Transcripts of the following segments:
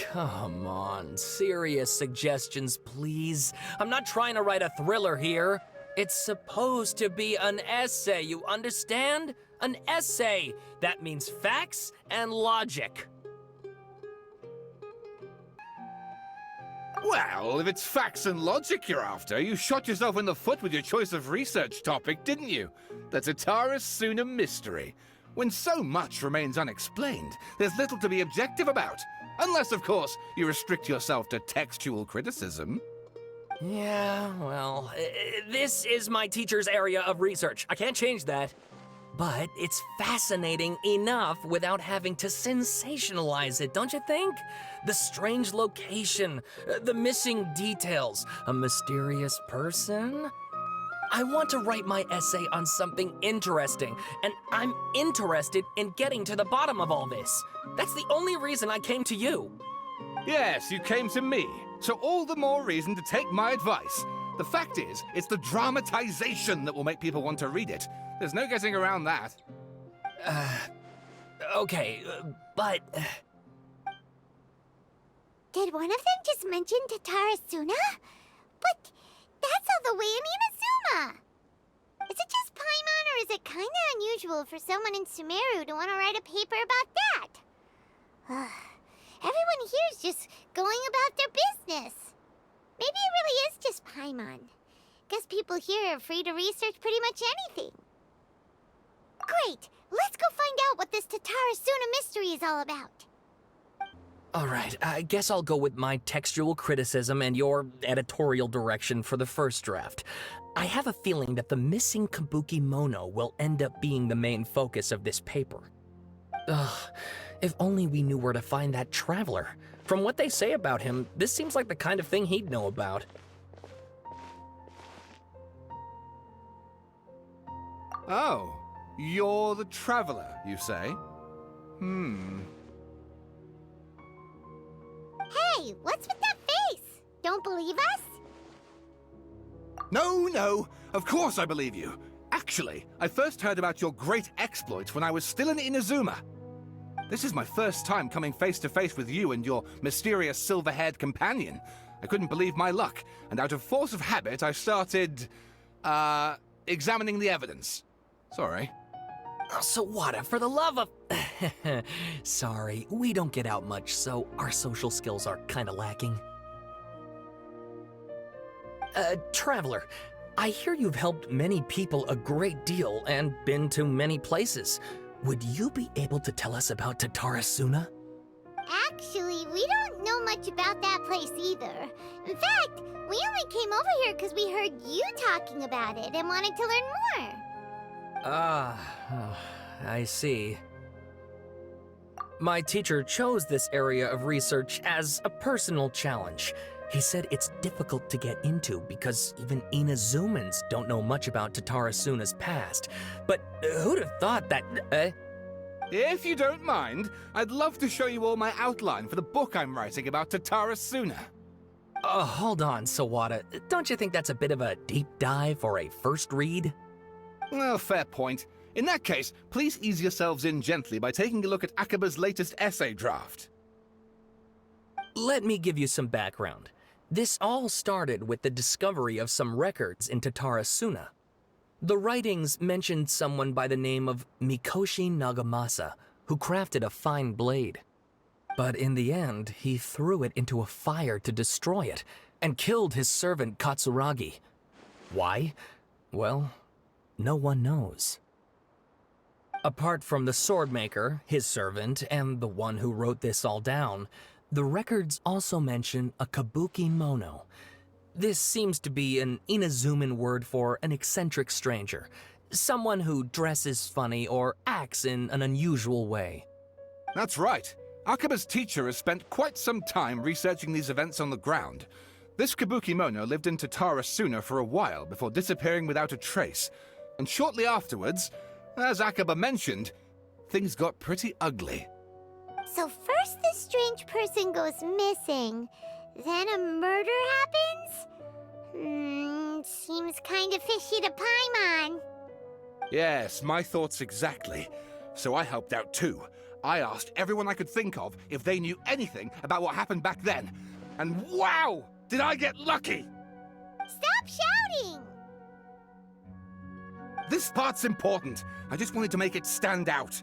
Come on, serious suggestions, please. I'm not trying to write a thriller here. It's supposed to be an essay, you understand? An essay. That means facts and logic. Well, if it's facts and logic you're after, you shot yourself in the foot with your choice of research topic, didn't you? The Tatara Suna mystery. When so much remains unexplained, there's little to be objective about. Unless, of course, you restrict yourself to textual criticism. Yeah, well, this is my teacher's area of research. I can't change that. But it's fascinating enough without having to sensationalize it, don't you think? The strange location, the missing details, a mysterious person. I want to write my essay on something interesting, and I'm interested in getting to the bottom of all this. That's the only reason I came to you. Yes, you came to me, so all the more reason to take my advice. The fact is, it's the dramatization that will make people want to read it. There's no getting around that. Okay, but... Did one of them just mention Tatara Suna? But that's all the way in Inazuma! Is it just Paimon, or is it kinda unusual for someone in Sumeru to want to write a paper about that? Everyone here's just going about their business. Maybe it really is just Paimon. Guess people here are free to research pretty much anything. Great! Let's go find out what this Tatara Suna mystery is all about. Alright, I guess I'll go with my textual criticism and your editorial direction for the first draft. I have a feeling that the missing Kabuki Mono will end up being the main focus of this paper. Ugh, if only we knew where to find that traveler. From what they say about him, this seems like the kind of thing he'd know about. Oh, you're the traveler, you say? Hey, what's with that face? Don't believe us? No, of course I believe you. Actually, I first heard about your great exploits when I was still in Inazuma. This is my first time coming face to face with you and your mysterious silver-haired companion. I couldn't believe my luck, and out of force of habit, I started, examining the evidence. Sorry. So what, for the love of... Sorry, we don't get out much, so our social skills are kinda lacking. Traveler, I hear you've helped many people a great deal and been to many places. Would you be able to tell us about Tatara Suna? Actually, we don't know much about that place either. In fact, we only came over here because we heard you talking about it and wanted to learn more. I see. My teacher chose this area of research as a personal challenge. He said it's difficult to get into because even Inazumans don't know much about Tatara Suna's past. But who'd have thought that... If you don't mind, I'd love to show you all my outline for the book I'm writing about Tatara Suna. Hold on, Sawada. Don't you think that's a bit of a deep dive for a first read? Well, fair point. In that case, please ease yourselves in gently by taking a look at Akaba's latest essay draft. Let me give you some background. This all started with the discovery of some records in Tatara Suna. The writings mentioned someone by the name of Mikoshi Nagamasa, who crafted a fine blade. But in the end, he threw it into a fire to destroy it, and killed his servant Katsuragi. Why? Well, no one knows. Apart from the swordmaker, his servant, and the one who wrote this all down, the records also mention a kabuki mono. This seems to be an Inazuman word for an eccentric stranger, someone who dresses funny or acts in an unusual way. That's right. Akaba's teacher has spent quite some time researching these events on the ground. This kabuki mono lived in Tatara Suna for a while before disappearing without a trace. And shortly afterwards, as Akaba mentioned, things got pretty ugly. So first this strange person goes missing, then a murder happens? Seems kind of fishy to Paimon. Yes, my thoughts exactly. So I helped out too. I asked everyone I could think of if they knew anything about what happened back then. And wow! Did I get lucky! Stop shouting! This part's important. I just wanted to make it stand out.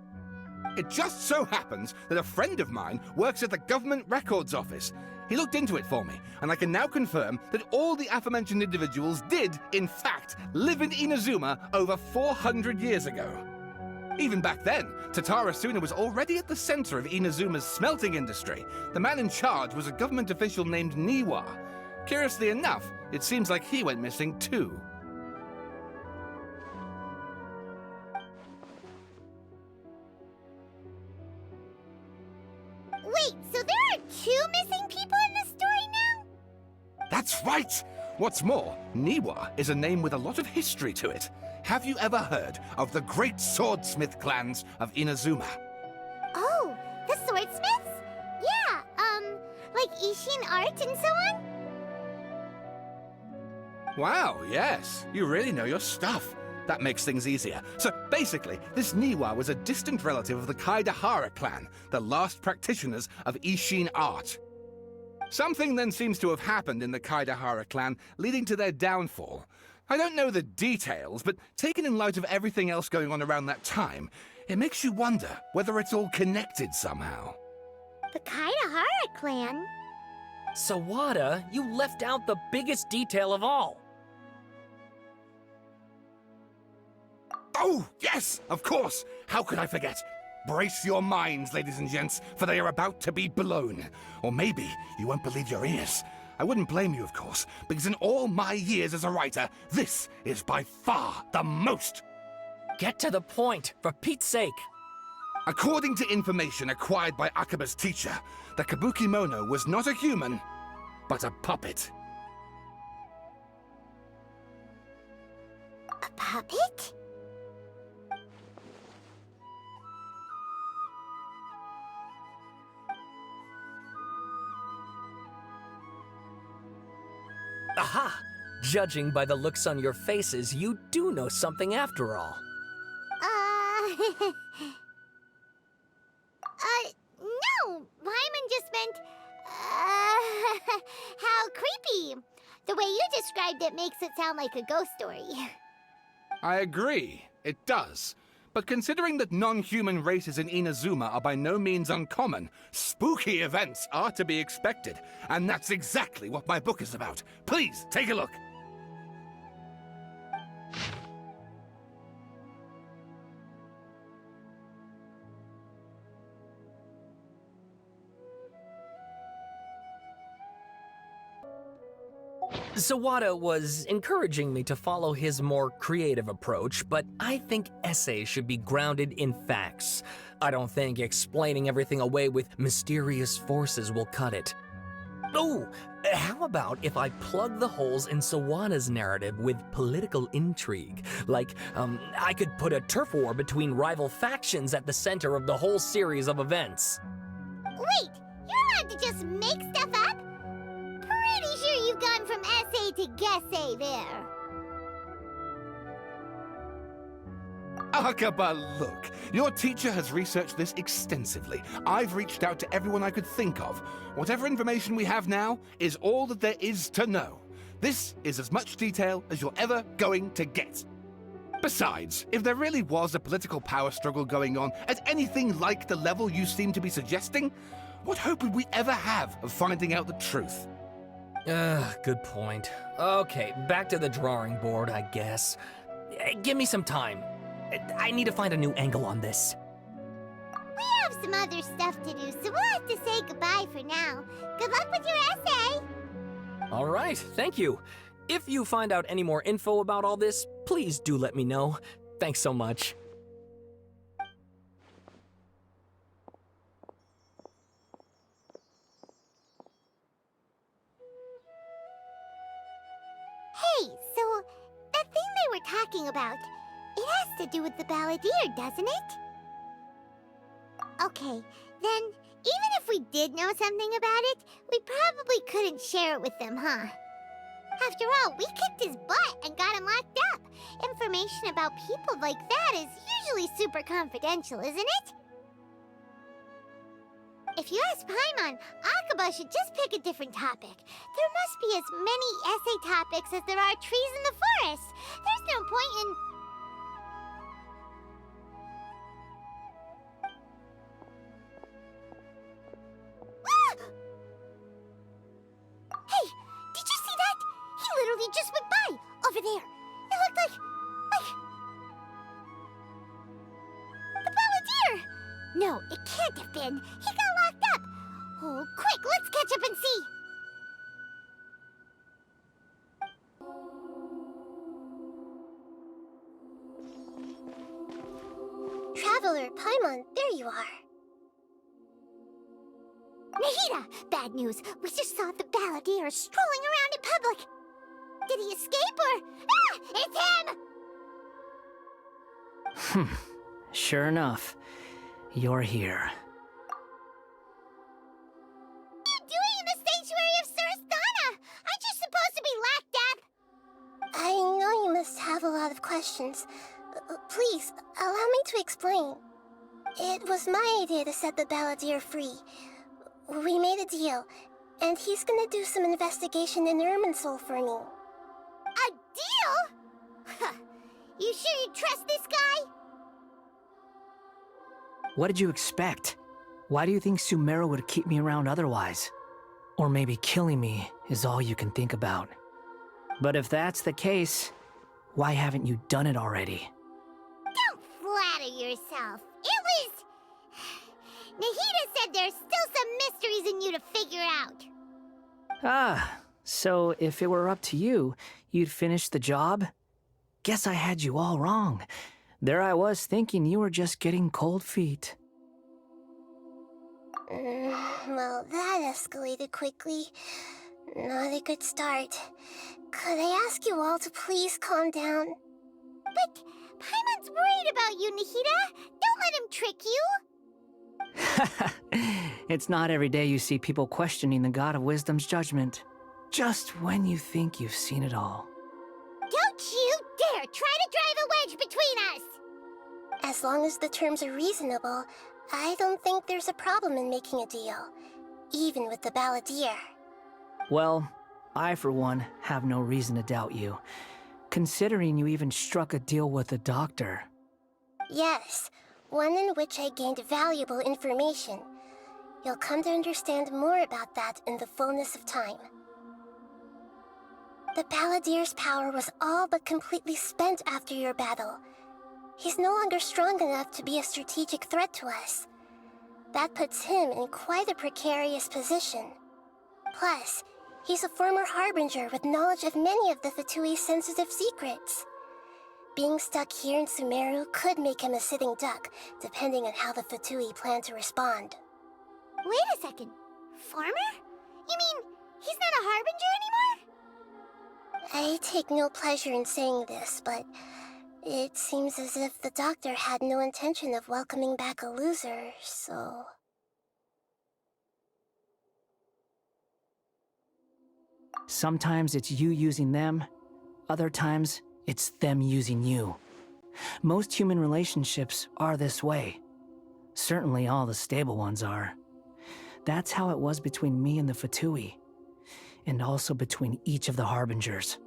It just so happens that a friend of mine works at the Government Records Office. He looked into it for me, and I can now confirm that all the aforementioned individuals did, in fact, live in Inazuma over 400 years ago. Even back then, Tatarasuna was already at the center of Inazuma's smelting industry. The man in charge was a government official named Niwa. Curiously enough, it seems like he went missing too. Wait, so there are 2 missing people in this story now? That's right! What's more, Niwa is a name with a lot of history to it. Have you ever heard of the great swordsmith clans of Inazuma? Oh, the swordsmiths? Yeah, like Ishin art and so on? Wow, yes, you really know your stuff. That makes things easier. So basically, this Niwa was a distant relative of the Kaidahara clan, the last practitioners of Ishin art. Something then seems to have happened in the Kaidahara clan, leading to their downfall. I don't know the details, but taken in light of everything else going on around that time, it makes you wonder whether it's all connected somehow. The Kaidahara clan? Sawada, you left out the biggest detail of all. Oh, yes, of course. How could I forget? Brace your minds, ladies and gents, for they are about to be blown. Or maybe you won't believe your ears. I wouldn't blame you, of course, because in all my years as a writer, this is by far the most. Get to the point, for Pete's sake. According to information acquired by Akaba's teacher, the Kabukimono was not a human, but a puppet. A puppet? Aha! Judging by the looks on your faces, you do know something after all. No! Paimon just meant, how creepy. The way you described it makes it sound like a ghost story. I agree, it does. But considering that non-human races in Inazuma are by no means uncommon, spooky events are to be expected. And that's exactly what my book is about. Please, take a look. Sawada was encouraging me to follow his more creative approach, but I think essays should be grounded in facts. I don't think explaining everything away with mysterious forces will cut it. Oh, how about if I plug the holes in Sawada's narrative with political intrigue? Like, I could put a turf war between rival factions at the center of the whole series of events. Wait, you're allowed to just make stuff up? Pretty sure you've gone from essay to guessay there. Akaba, look. Your teacher has researched this extensively. I've reached out to everyone I could think of. Whatever information we have now is all that there is to know. This is as much detail as you're ever going to get. Besides, if there really was a political power struggle going on at anything like the level you seem to be suggesting, what hope would we ever have of finding out the truth? Good point. Okay, back to the drawing board, I guess. Give me some time. I need to find a new angle on this. We have some other stuff to do, so we'll have to say goodbye for now. Good luck with your essay! All right, thank you. If you find out any more info about all this, please do let me know. Thanks so much. Hey, so that thing they were talking about, it has to do with the balladeer, doesn't it? Okay, then even if we did know something about it, we probably couldn't share it with them, huh? After all, we kicked his butt and got him locked up. Information about people like that is usually super confidential, isn't it? If you ask Paimon, Akaba should just pick a different topic. There must be as many essay topics as there are trees in the forest. There's no point in... Ah! Hey, did you see that? He literally just went by, over there. It looked like... the Balladeer! No, it can't have been. He got locked up. Oh, quick, let's catch up and see. Traveler, Paimon, there you are. Nahida! Bad news. We just saw the Balladeer strolling around in public. Did he escape or... Ah! It's him! Sure enough, you're here. What are you doing in the sanctuary of Surasthana? Aren't you supposed to be locked up? I know you must have a lot of questions. Please, allow me to explain. It was my idea to set the Balladeer free. We made a deal, and he's gonna do some investigation in Irminsul for me. A deal? You sure you trust this guy? What did you expect? Why do you think Sumeru would keep me around otherwise? Or maybe killing me is all you can think about. But if that's the case, why haven't you done it already? Don't flatter yourself. It was... Nahida said there's still some mysteries in you to figure out. Ah, so if it were up to you, you'd finish the job? Guess I had you all wrong. There I was thinking you were just getting cold feet. Well, that escalated quickly. Not a good start. Could I ask you all to please calm down? But Paimon's worried about you, Nahida. Don't let him trick you. It's not every day you see people questioning the God of Wisdom's judgment. Just when you think you've seen it all. Don't you dare try to drive a wedge between us! As long as the terms are reasonable, I don't think there's a problem in making a deal. Even with the Balladeer. Well, I for one have no reason to doubt you, considering you even struck a deal with the doctor. Yes, one in which I gained valuable information. You'll come to understand more about that in the fullness of time. The Balladeer's power was all but completely spent after your battle. He's no longer strong enough to be a strategic threat to us. That puts him in quite a precarious position. Plus, he's a former Harbinger with knowledge of many of the Fatui's sensitive secrets. Being stuck here in Sumeru could make him a sitting duck, depending on how the Fatui plan to respond. Wait a second. Farmer? You mean he's not a Harbinger anymore? I take no pleasure in saying this, but it seems as if the doctor had no intention of welcoming back a loser, so... Sometimes it's you using them, other times it's them using you. Most human relationships are this way. Certainly all the stable ones are. That's how it was between me and the Fatui, and also between each of the Harbingers.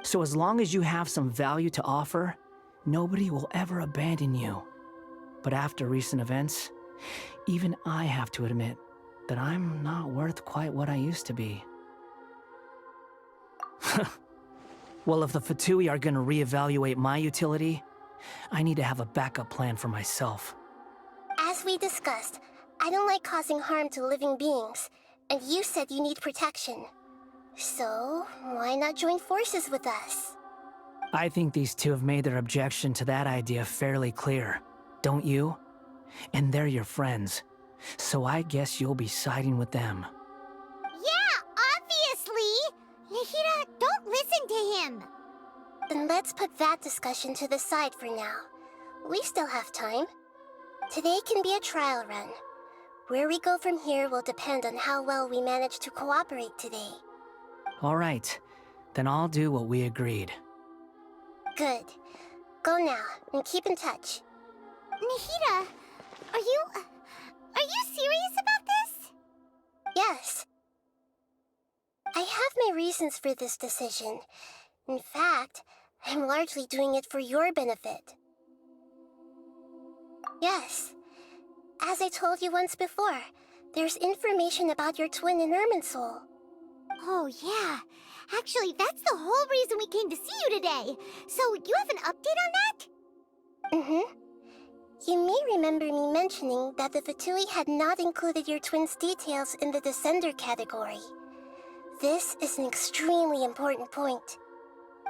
So as long as you have some value to offer, nobody will ever abandon you. But after recent events, even I have to admit that I'm not worth quite what I used to be. Well, if the Fatui are gonna reevaluate my utility, I need to have a backup plan for myself. As we discussed, I don't like causing harm to living beings, and you said you need protection. So, why not join forces with us? I think these two have made their objection to that idea fairly clear, don't you? And they're your friends, so I guess you'll be siding with them. Yeah, obviously! Nahida, don't listen to him! Then let's put that discussion to the side for now. We still have time. Today can be a trial run. Where we go from here will depend on how well we manage to cooperate today. All right, then I'll do what we agreed. Good. Go now, and keep in touch. Nahida, are you serious about this? Yes. I have my reasons for this decision. In fact, I'm largely doing it for your benefit. Yes. As I told you once before, there's information about your twin in Irminsul. Oh, yeah. Actually, that's the whole reason we came to see you today. So, you have an update on that? Mm-hmm. You may remember me mentioning that the Fatui had not included your twin's details in the Descender category. This is an extremely important point.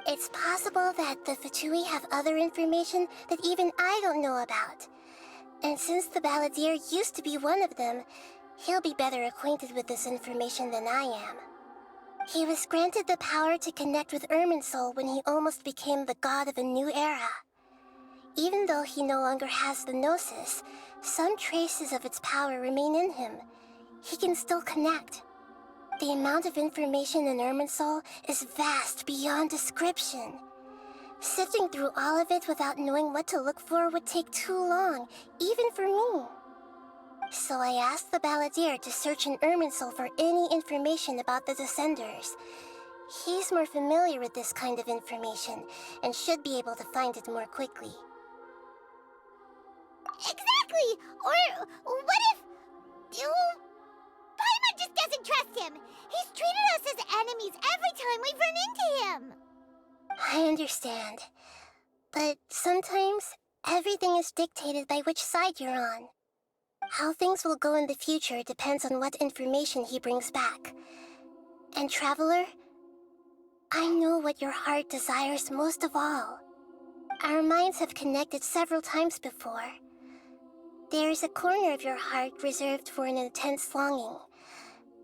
It's possible that the Fatui have other information that even I don't know about. And since the Balladeer used to be one of them, he'll be better acquainted with this information than I am. He was granted the power to connect with Irminsul when he almost became the god of a new era. Even though he no longer has the Gnosis, some traces of its power remain in him. He can still connect. The amount of information in Irminsul is vast beyond description. Sifting through all of it without knowing what to look for would take too long, even for me. So I asked the Balladeer to search in Irminsul for any information about the Descenders. He's more familiar with this kind of information and should be able to find it more quickly. Exactly! Or what if... Paimon just doesn't trust him! He's treated us as enemies every time we've run into him! I understand. But sometimes, everything is dictated by which side you're on. How things will go in the future depends on what information he brings back. And Traveler, I know what your heart desires most of all. Our minds have connected several times before. There is a corner of your heart reserved for an intense longing.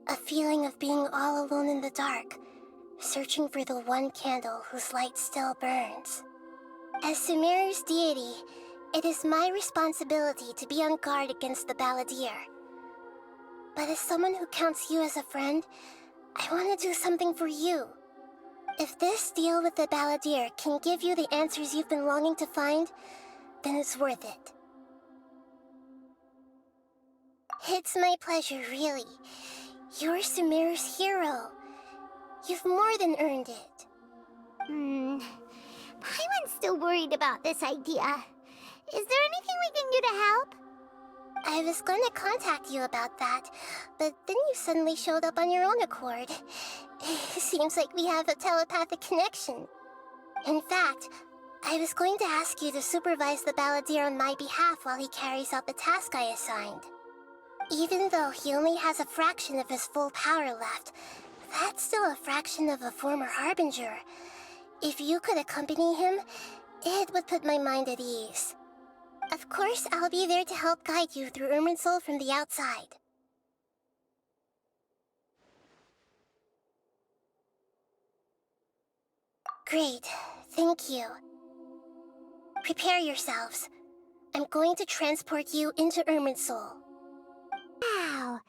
A feeling of being all alone in the dark, searching for the one candle whose light still burns. As Sumeru's deity, it is my responsibility to be on guard against the Balladeer. But as someone who counts you as a friend, I want to do something for you. If this deal with the Balladeer can give you the answers you've been longing to find, then it's worth it. It's my pleasure, really. You're Sumeru's hero. You've more than earned it. Paimon's still worried about this idea. Is there anything we can do to help? I was going to contact you about that, but then you suddenly showed up on your own accord. It seems like we have a telepathic connection. In fact, I was going to ask you to supervise the Balladeer on my behalf while he carries out the task I assigned. Even though he only has a fraction of his full power left, that's still a fraction of a former Harbinger. If you could accompany him, it would put my mind at ease. Of course, I'll be there to help guide you through Irminsul from the outside. Great, thank you. Prepare yourselves. I'm going to transport you into Irminsul. Wow,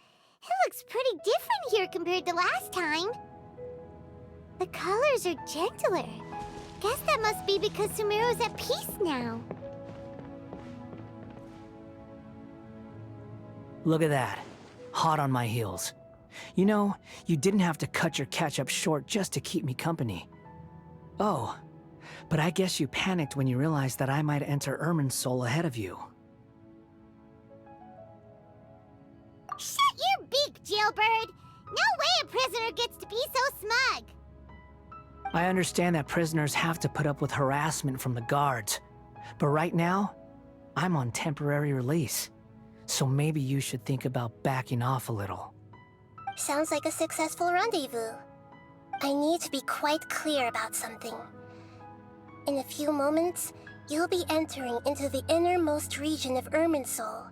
it looks pretty different here compared to last time. The colors are gentler. Guess that must be because Sumeru's at peace now. Look at that. Hot on my heels. You know, you didn't have to cut your catch-up short just to keep me company. Oh, but I guess you panicked when you realized that I might enter Irminsul ahead of you. Shut your beak, jailbird! No way a prisoner gets to be so smug! I understand that prisoners have to put up with harassment from the guards, but right now, I'm on temporary release. So maybe you should think about backing off a little. Sounds like a successful rendezvous. I need to be quite clear about something. In a few moments, you'll be entering into the innermost region of Irminsul.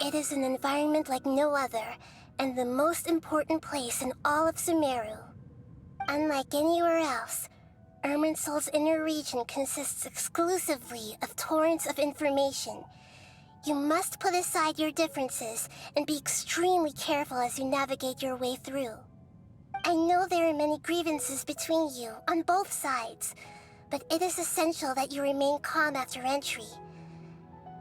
It is an environment like no other, and the most important place in all of Sumeru. Unlike anywhere else, Irminsul's inner region consists exclusively of torrents of information. You must put aside your differences and be extremely careful as you navigate your way through. I know there are many grievances between you on both sides, but it is essential that you remain calm after entry.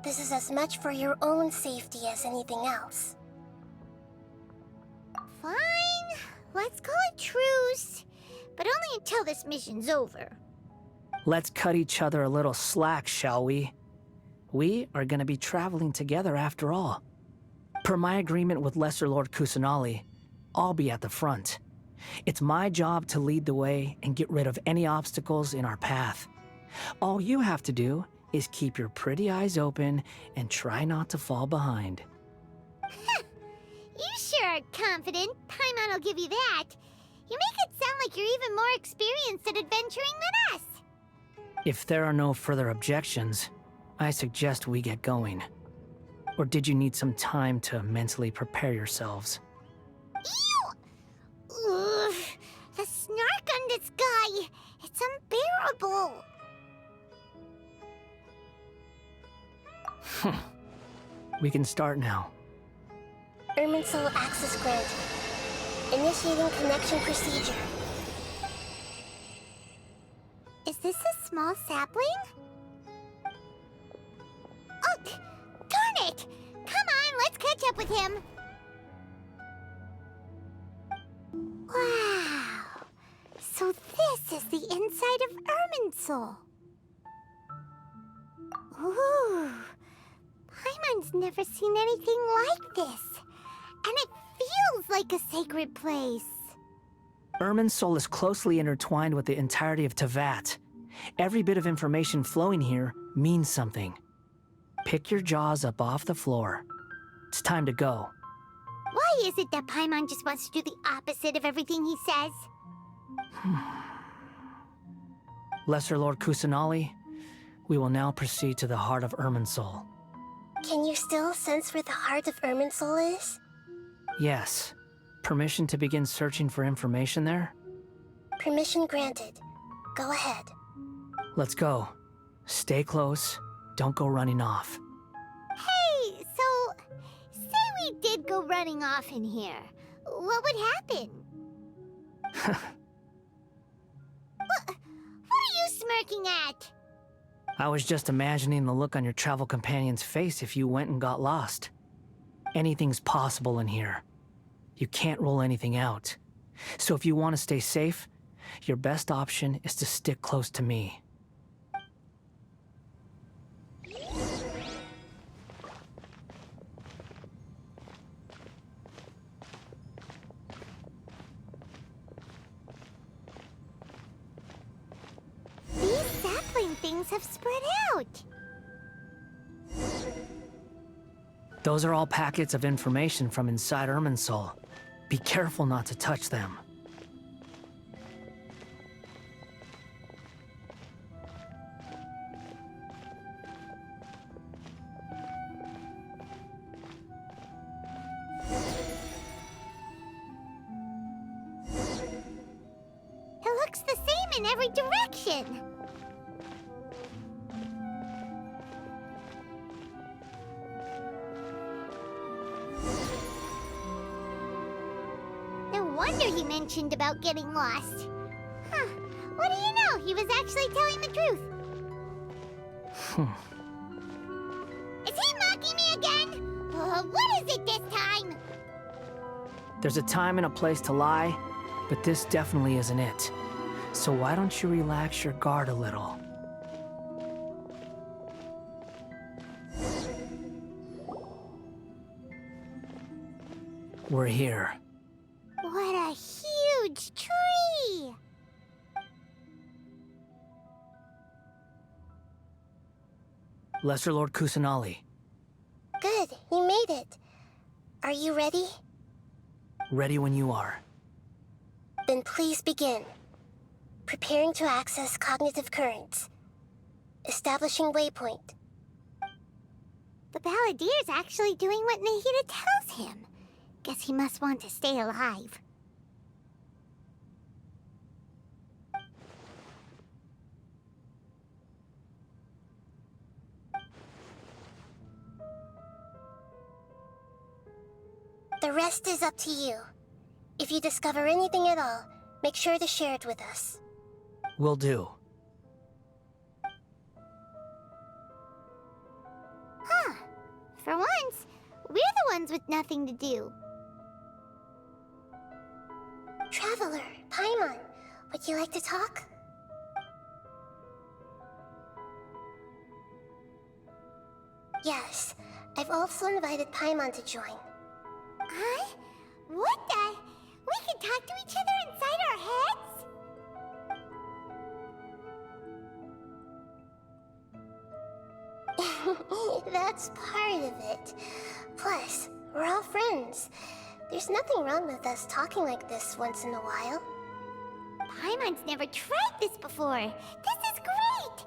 This is as much for your own safety as anything else. Let's call it truce, but only until this mission's over. Let's cut each other a little slack, shall we? We are going to be traveling together after all. Per my agreement with Lesser Lord Kusanali, I'll be at the front. It's my job to lead the way and get rid of any obstacles in our path. All you have to do is keep your pretty eyes open and try not to fall behind. You sure are confident. Paimon will give you that. You make it sound like you're even more experienced at adventuring than us. If there are no further objections, I suggest we get going. Or did you need some time to mentally prepare yourselves? Ew! Ugh, the snark on this guy. It's unbearable. We can start now. Irminsul access granted. Initiating connection procedure. Is this a small sapling? Oh, darn it! Come on, let's catch up with him. Wow. So this is the inside of Irminsul. Ooh. Paimon's never seen anything like this. And it feels like a sacred place. Irminsul is closely intertwined with the entirety of Tevat. Every bit of information flowing here means something. Pick your jaws up off the floor. It's time to go. Why is it that Paimon just wants to do the opposite of everything he says? Lesser Lord Kusanali, we will now proceed to the heart of Irminsul. Can you still sense where the heart of Irminsul is? Yes. Permission to begin searching for information there? Permission granted. Go ahead. Let's go. Stay close. Don't go running off. Hey, so... say we did go running off in here. What would happen? What are you smirking at? I was just imagining the look on your travel companion's face if you went and got lost. Anything's possible in here. You can't rule anything out. So if you want to stay safe, your best option is to stick close to me. These sapling things have spread out. Those are all packets of information from inside Irminsul. Be careful not to touch them. It looks the same in every direction. No wonder he mentioned about getting lost. Huh. What do you know? He was actually telling the truth. Is he mocking me again? What is it this time? There's a time and a place to lie, but this definitely isn't it. So why don't you relax your guard a little? We're here. What a huge tree! Lesser Lord Kusanali. Good, you made it. Are you ready? Ready when you are. Then please begin. Preparing to access cognitive currents. Establishing waypoint. The Balladier's actually doing what Nahida tells him. Guess he must want to stay alive. The rest is up to you. If you discover anything at all, make sure to share it with us. Will do. Huh. For once, we're the ones with nothing to do. Traveler, Paimon, would you like to talk? Yes, I've also invited Paimon to join. Huh? What the? We can talk to each other inside our heads? That's part of it. Plus, we're all friends. There's nothing wrong with us talking like this once in a while. Paimon's never tried this before. This is great!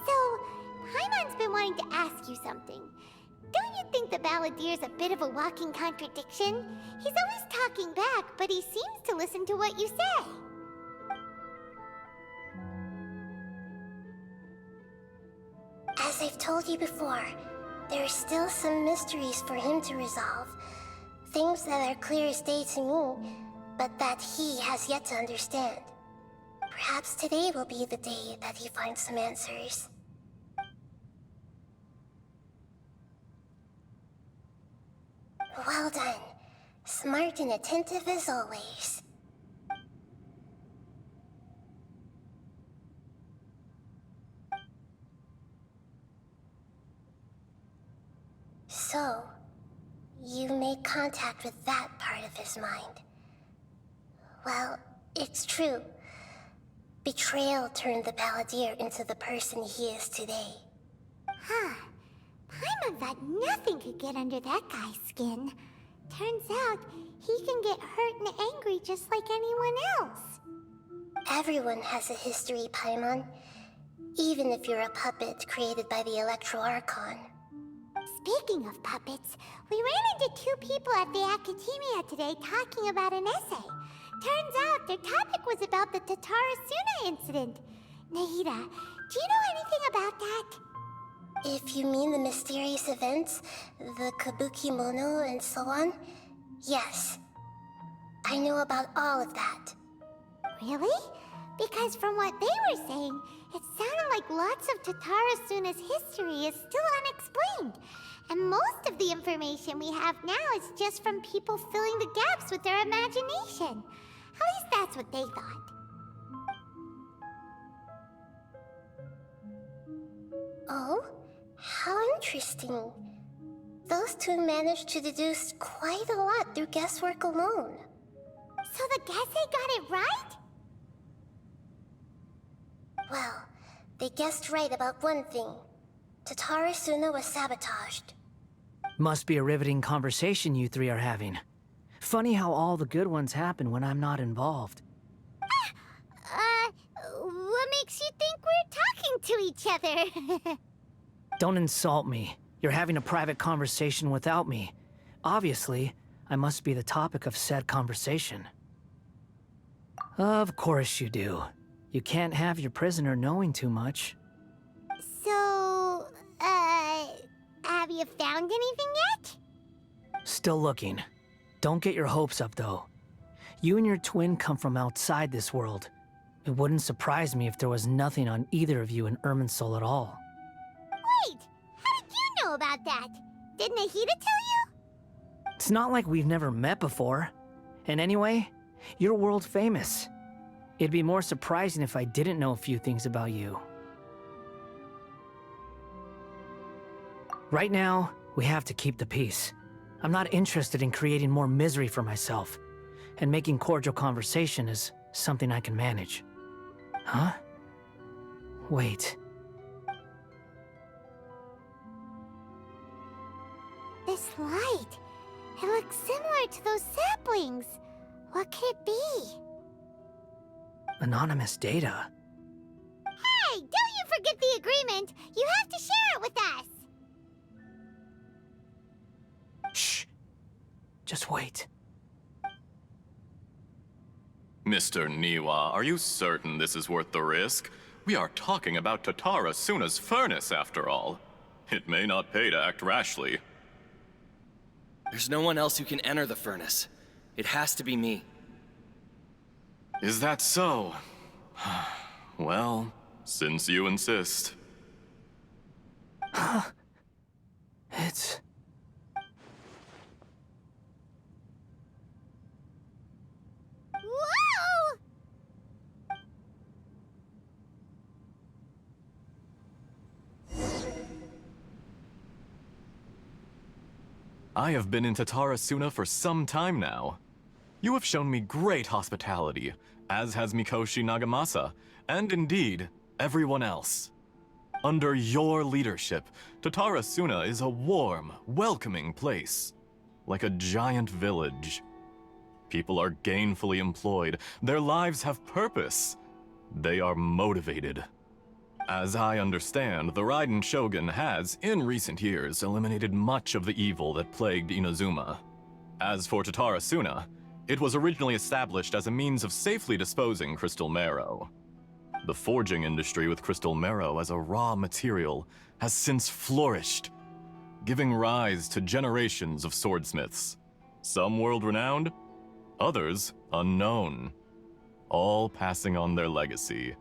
So, Paimon's been wanting to ask you something. Don't you think the Balladier's a bit of a walking contradiction? He's always talking back, but he seems to listen to what you say. As I've told you before, there are still some mysteries for him to resolve. Things that are clear as day to me, but that he has yet to understand. Perhaps today will be the day that he finds some answers. Well done. Smart and attentive as always. So, you made contact with that part of his mind. Well, it's true. Betrayal turned the Balladeer into the person he is today. Huh. Paimon thought nothing could get under that guy's skin. Turns out, he can get hurt and angry just like anyone else. Everyone has a history, Paimon. Even if you're a puppet created by the Electro Archon. Speaking of puppets, we ran into two people at the Academia today talking about an essay. Turns out their topic was about the Tatarasuna incident. Nahida, do you know anything about that? If you mean the mysterious events, the Kabuki Mono and so on, yes. I know about all of that. Really? Because from what they were saying, it sounded like lots of Tatarasuna's history is still unexplained. And most of the information we have now is just from people filling the gaps with their imagination. At least that's what they thought. Oh? How interesting. Those two managed to deduce quite a lot through guesswork alone. So the Gesse got it right? Well, they guessed right about one thing. Tatarasuna was sabotaged. Must be a riveting conversation you three are having. Funny how all the good ones happen when I'm not involved. What makes you think we're talking to each other? Don't insult me. You're having a private conversation without me. Obviously, I must be the topic of said conversation. Of course you do. You can't have your prisoner knowing too much. So, have you found anything yet? Still looking. Don't get your hopes up, though. You and your twin come from outside this world. It wouldn't surprise me if there was nothing on either of you in Irminsul at all. Wait! How did you know about that? Did Nahida tell you? It's not like we've never met before. And anyway, you're world famous. It'd be more surprising if I didn't know a few things about you. Right now, we have to keep the peace. I'm not interested in creating more misery for myself. And making cordial conversation is something I can manage. Huh? Wait. This light. It looks similar to those saplings. What could it be? Anonymous data. Hey, don't you forget the agreement! You have to share it with us! Shh. Just wait. Mr. Niwa, are you certain this is worth the risk? We are talking about Tatarasuna's furnace, after all. It may not pay to act rashly. There's no one else who can enter the furnace. It has to be me. Is that so? Well, since you insist. It's... What? I have been in Tatarasuna for some time now. You have shown me great hospitality, as has Mikoshi Nagamasa, and indeed, everyone else. Under your leadership, Tatarasuna is a warm, welcoming place, like a giant village. People are gainfully employed, their lives have purpose. They are motivated. As I understand, the Raiden Shogun has, in recent years, eliminated much of the evil that plagued Inazuma. As for Tatarasuna, it was originally established as a means of safely disposing crystal marrow. The forging industry with crystal marrow as a raw material has since flourished, giving rise to generations of swordsmiths. Some world-renowned, others unknown, all passing on their legacy.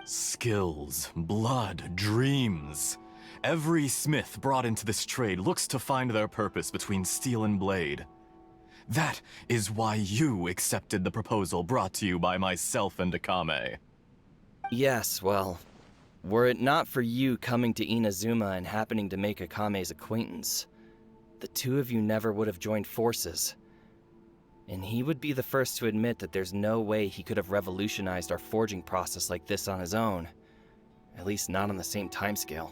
Skills, blood, dreams. Every smith brought into this trade looks to find their purpose between steel and blade. That is why you accepted the proposal brought to you by myself and Akame. Yes, well, were it not for you coming to Inazuma and happening to make Akame's acquaintance, the two of you never would have joined forces. And he would be the first to admit that there's no way he could have revolutionized our forging process like this on his own. At least not on the same timescale.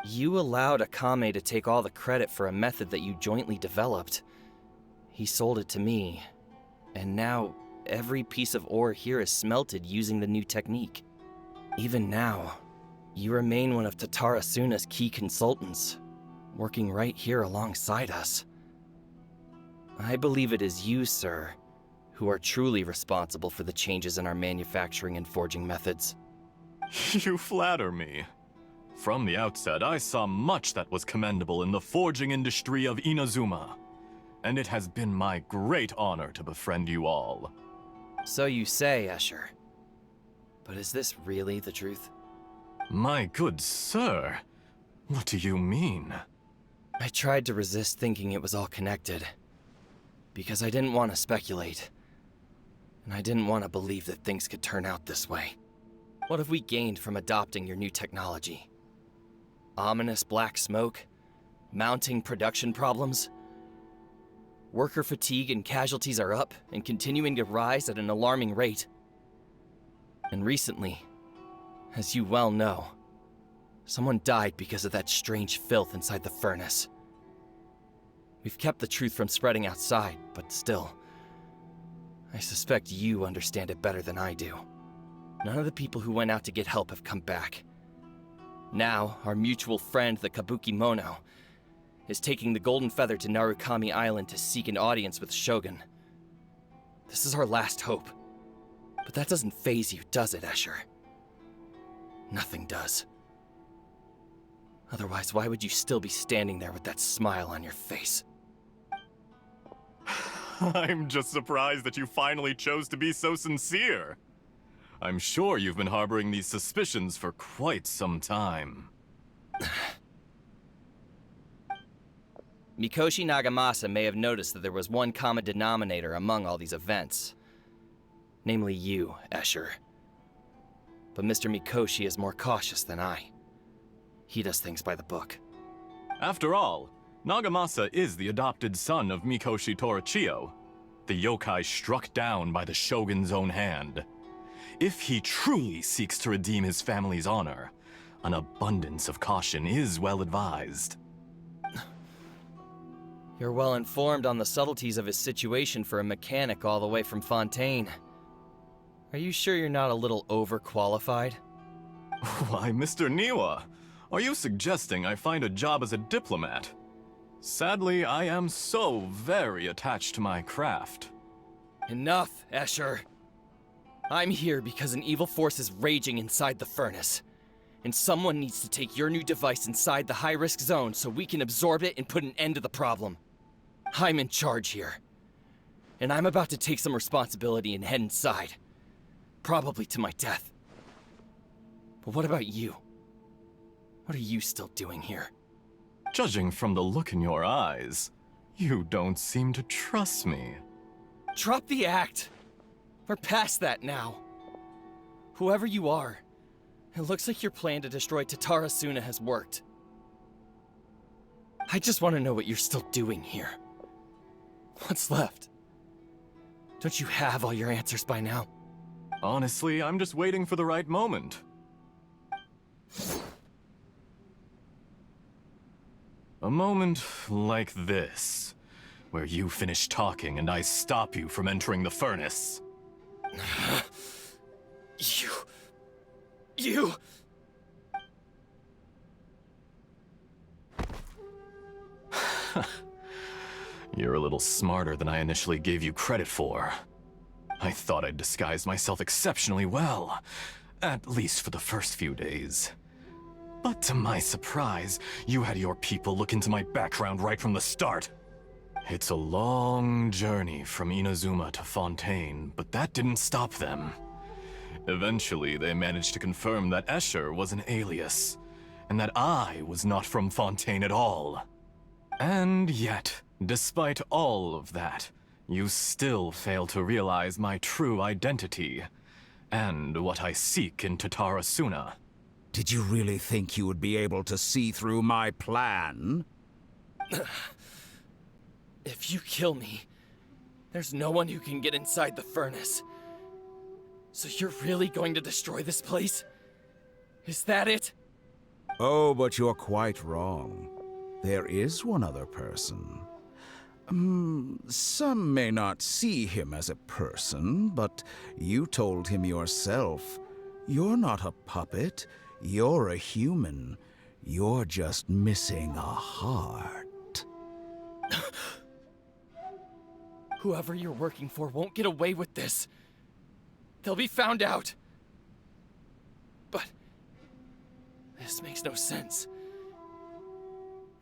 You allowed Akame to take all the credit for a method that you jointly developed. He sold it to me, and now every piece of ore here is smelted using the new technique. Even now, you remain one of Tatarasuna's key consultants, working right here alongside us. I believe it is you, sir, who are truly responsible for the changes in our manufacturing and forging methods. You flatter me. From the outset, I saw much that was commendable in the forging industry of Inazuma, and it has been my great honor to befriend you all. So you say, Escher. But is this really the truth? My good sir, what do you mean? I tried to resist thinking it was all connected, because I didn't want to speculate, and I didn't want to believe that things could turn out this way. What have we gained from adopting your new technology? Ominous black smoke? Mounting production problems? Worker fatigue and casualties are up and continuing to rise at an alarming rate. And recently, as you well know, someone died because of that strange filth inside the furnace. We've kept the truth from spreading outside, but still, I suspect you understand it better than I do. None of the people who went out to get help have come back. Now, our mutual friend, the Kabuki Mono, is taking the Golden Feather to Narukami Island to seek an audience with Shogun. This is our last hope. But that doesn't faze you, does it, Escher? Nothing does. Otherwise, why would you still be standing there with that smile on your face? I'm just surprised that you finally chose to be so sincere. I'm sure you've been harboring these suspicions for quite some time. Mikoshi Nagamasa may have noticed that there was one common denominator among all these events. Namely you, Escher. But Mr. Mikoshi is more cautious than I. He does things by the book. After all, Nagamasa is the adopted son of Mikoshi Torichio, the yokai struck down by the Shogun's own hand. If he truly seeks to redeem his family's honor, an abundance of caution is well advised. You're well informed on the subtleties of his situation for a mechanic all the way from Fontaine. Are you sure you're not a little overqualified? Why, Mr. Niwa, are you suggesting I find a job as a diplomat? Sadly, I am so very attached to my craft. Enough, Escher. I'm here because an evil force is raging inside the furnace. And someone needs to take your new device inside the high-risk zone so we can absorb it and put an end to the problem. I'm in charge here. And I'm about to take some responsibility and head inside. Probably to my death. But what about you? What are you still doing here? Judging from the look in your eyes, you don't seem to trust me. Drop the act! We're past that now. Whoever you are, it looks like your plan to destroy Tatarasuna has worked. I just want to know what you're still doing here. What's left? Don't you have all your answers by now? Honestly, I'm just waiting for the right moment. A moment like this, where you finish talking and I stop you from entering the furnace. You... You're a little smarter than I initially gave you credit for. I thought I'd disguised myself exceptionally well, at least for the first few days. But to my surprise, you had your people look into my background right from the start. It's a long journey from Inazuma to Fontaine, but that didn't stop them. Eventually, they managed to confirm that Escher was an alias, and that I was not from Fontaine at all. And yet, despite all of that, you still fail to realize my true identity, and what I seek in Tatarasuna. Did you really think you would be able to see through my plan? If you kill me, there's no one who can get inside the furnace. So you're really going to destroy this place? Is that it? Oh, but you're quite wrong. There is one other person. Some may not see him as a person, but you told him yourself. You're not a puppet. You're a human. You're just missing a heart. Whoever you're working for won't get away with this. They'll be found out. But this makes no sense.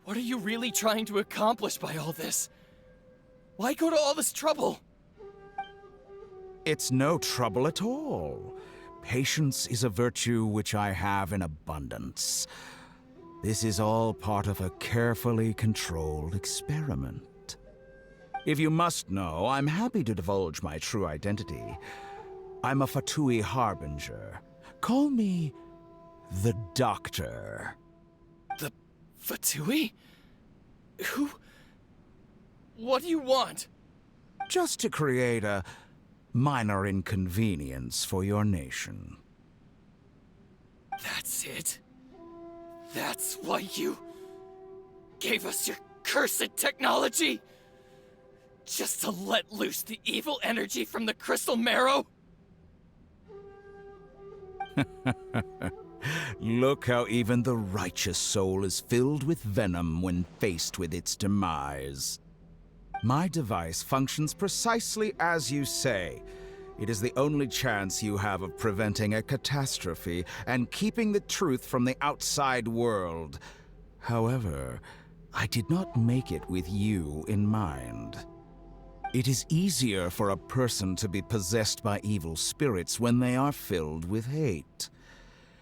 What are you really trying to accomplish by all this? Why go to all this trouble? It's no trouble at all. Patience is a virtue which I have in abundance. This is all part of a carefully controlled experiment. If you must know, I'm happy to divulge my true identity. I'm a Fatui harbinger. Call me the Doctor. The Fatui? Who? What do you want? Just to create a minor inconvenience for your nation. That's it? That's why you gave us your cursed technology? Just to let loose the evil energy from the crystal marrow? Look how even the righteous soul is filled with venom when faced with its demise. My device functions precisely as you say. It is the only chance you have of preventing a catastrophe and keeping the truth from the outside world. However, I did not make it with you in mind. It is easier for a person to be possessed by evil spirits when they are filled with hate.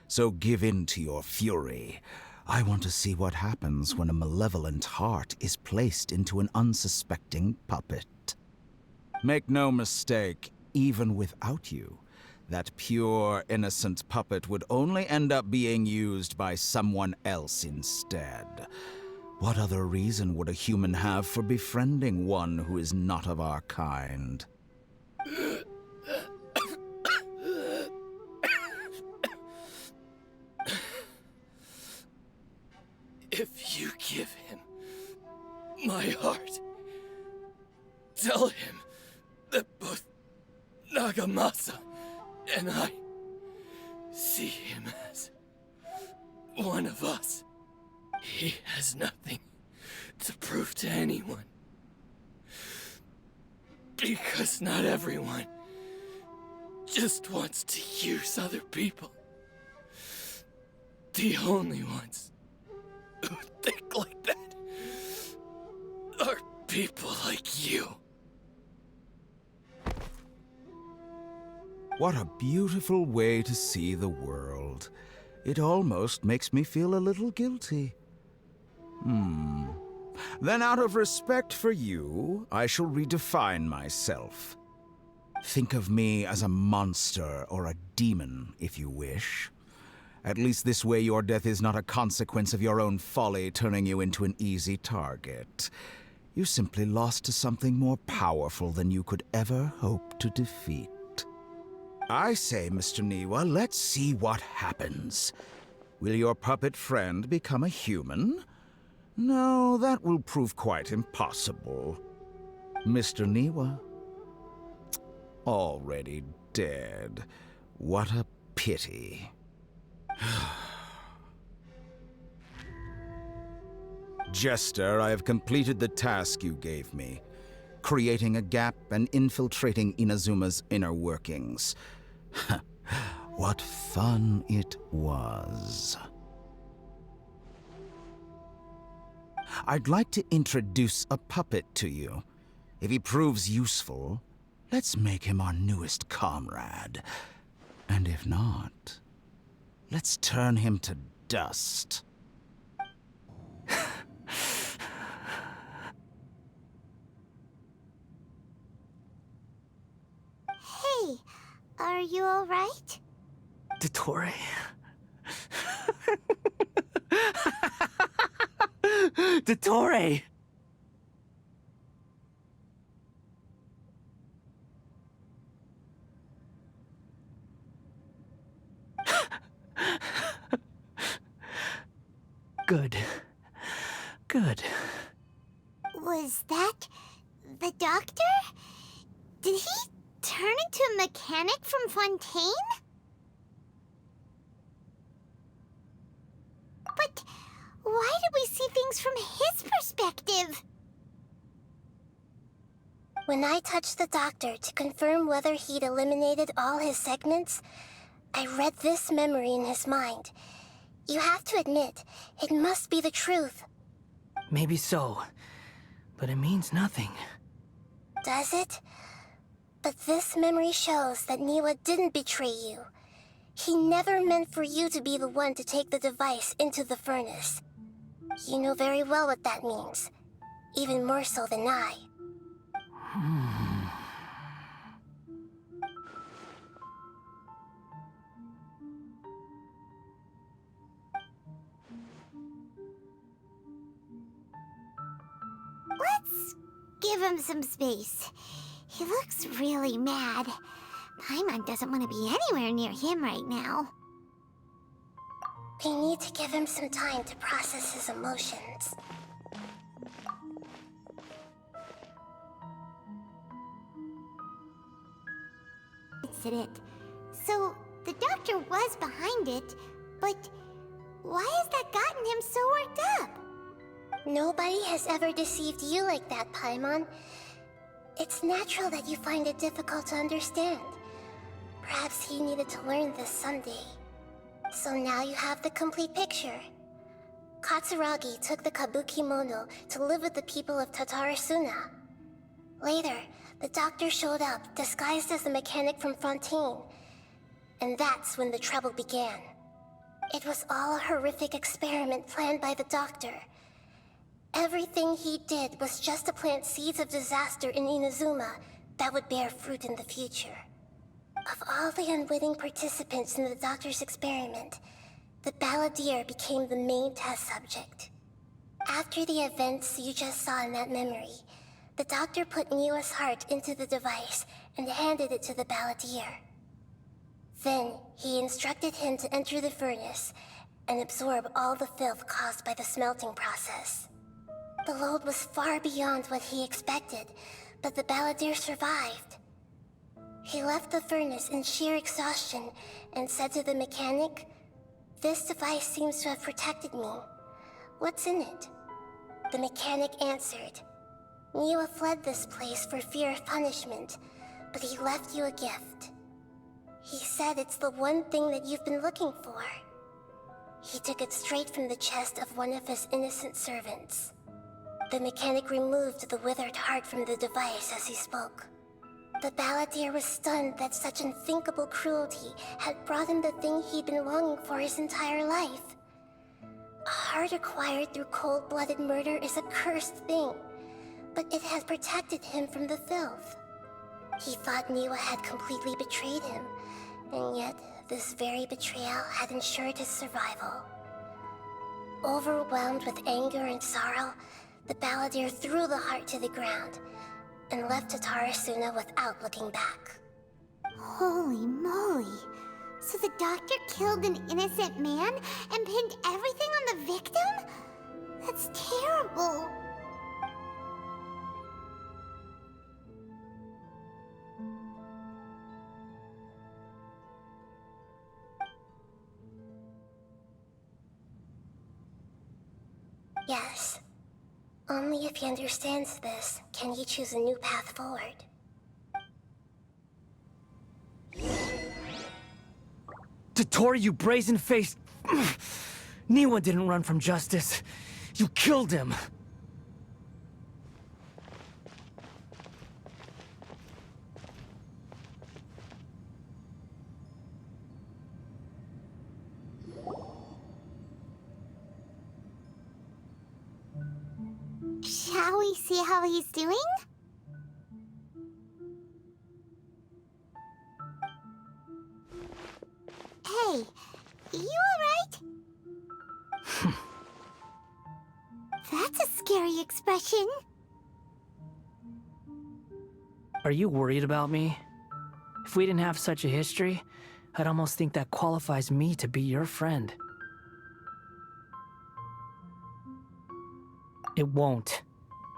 So give in to your fury. I want to see what happens when a malevolent heart is placed into an unsuspecting puppet. Make no mistake, even without you, that pure, innocent puppet would only end up being used by someone else instead. What other reason would a human have for befriending one who is not of our kind? If you give him my heart, tell him that both Nagamasa and I see him as one of us. He has nothing to prove to anyone. Because not everyone just wants to use other people. The only ones who think like that are people like you. What a beautiful way to see the world. It almost makes me feel a little guilty. Then out of respect for you, I shall redefine myself. Think of me as a monster or a demon, if you wish. At least this way your death is not a consequence of your own folly turning you into an easy target. You simply lost to something more powerful than you could ever hope to defeat. I say, Mr. Niwa, let's see what happens. Will your puppet friend become a human? No, that will prove quite impossible. Mr. Niwa? Already dead. What a pity. Jester, I have completed the task you gave me, creating a gap and infiltrating Inazuma's inner workings. What fun it was. I'd like to introduce a puppet to you. If he proves useful, let's make him our newest comrade. And if not, let's turn him to dust. Hey, are you alright? Dottore. Dottore! Good. Good. Was that the doctor? Did he turn into a mechanic from Fontaine? But why did we see things from his perspective? When I touched the doctor to confirm whether he'd eliminated all his segments, I read this memory in his mind. You have to admit, it must be the truth. Maybe so, but it means nothing. Does it? But this memory shows that Niwa didn't betray you. He never meant for you to be the one to take the device into the furnace. You know very well what that means, even more so than I. Let's give him some space. He looks really mad. Paimon doesn't want to be anywhere near him right now. We need to give him some time to process his emotions. It. So, the doctor was behind it, but why has that gotten him so worked up? Nobody has ever deceived you like that, Paimon. It's natural that you find it difficult to understand. Perhaps he needed to learn this someday. So now you have the complete picture. Katsuragi took the Kabukimono to live with the people of Tatarasuna. Later, the doctor showed up, disguised as the mechanic from Fontaine. And that's when the trouble began. It was all a horrific experiment planned by the doctor. Everything he did was just to plant seeds of disaster in Inazuma that would bear fruit in the future. Of all the unwitting participants in the doctor's experiment, the balladeer became the main test subject. After the events you just saw in that memory, the doctor put Niwa's heart into the device and handed it to the balladeer. Then, he instructed him to enter the furnace and absorb all the filth caused by the smelting process. The load was far beyond what he expected, but the balladeer survived. He left the furnace in sheer exhaustion and said to the mechanic, "This device seems to have protected me. What's in it?" The mechanic answered, "Niwa fled this place for fear of punishment, but he left you a gift. He said it's the one thing that you've been looking for." He took it straight from the chest of one of his innocent servants. The mechanic removed the withered heart from the device as he spoke. The balladeer was stunned that such unthinkable cruelty had brought him the thing he'd been longing for his entire life. A heart acquired through cold-blooded murder is a cursed thing, but it had protected him from the filth. He thought Niwa had completely betrayed him, and yet this very betrayal had ensured his survival. Overwhelmed with anger and sorrow, the balladeer threw the heart to the ground and left Tatarasuna without looking back. Holy moly. So the doctor killed an innocent man and pinned everything on the victim? That's terrible. Yes. Only if he understands this can he choose a new path forward. Tottori, you brazen-faced... Niwa didn't run from justice. You killed him. Shall we see how he's doing? Hey, you alright? That's a scary expression. Are you worried about me? If we didn't have such a history, I'd almost think that qualifies me to be your friend. It won't.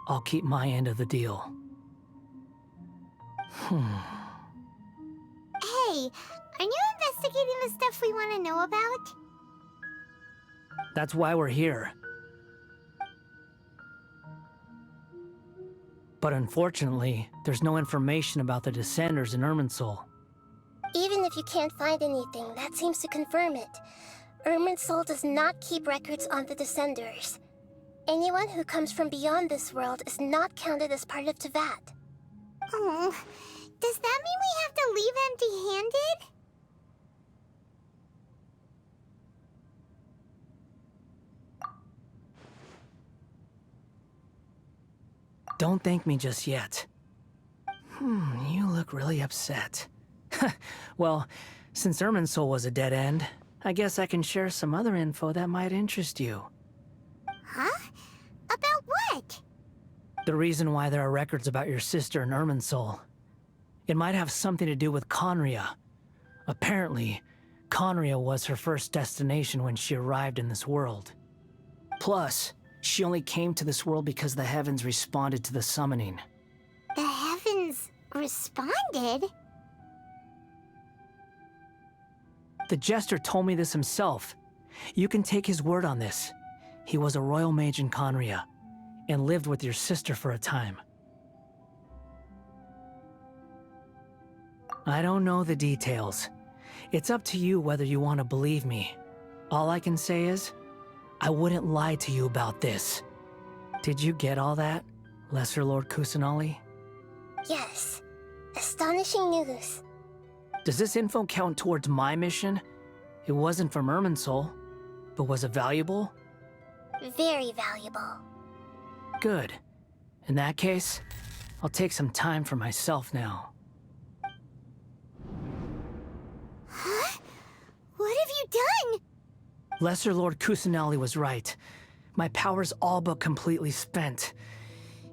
I'll keep my end of the deal. Hey, aren't you investigating the stuff we want to know about? That's why we're here. But unfortunately, there's no information about the Descenders in Irminsul. Even if you can't find anything, that seems to confirm it. Irminsul does not keep records on the Descenders. Anyone who comes from beyond this world is not counted as part of Teyvat. Oh, does that mean we have to leave empty-handed? Don't thank me just yet. You look really upset. Well, since Irminsul was a dead end, I guess I can share some other info that might interest you. Huh? About what? The reason why there are records about your sister in Irminsul. It might have something to do with Conria. Apparently, Conria was her first destination when she arrived in this world. Plus, she only came to this world because the heavens responded to the summoning. The heavens responded? The Jester told me this himself. You can take his word on this. He was a royal mage in Conria, and lived with your sister for a time. I don't know the details. It's up to you whether you want to believe me. All I can say is, I wouldn't lie to you about this. Did you get all that, Lesser Lord Kusanali? Yes. Astonishing news. Does this info count towards my mission? It wasn't from Irminsul, but was it valuable? Very valuable. Good. In that case, I'll take some time for myself now. Huh? What have you done? Lesser Lord Kusanali was right. My power's all but completely spent.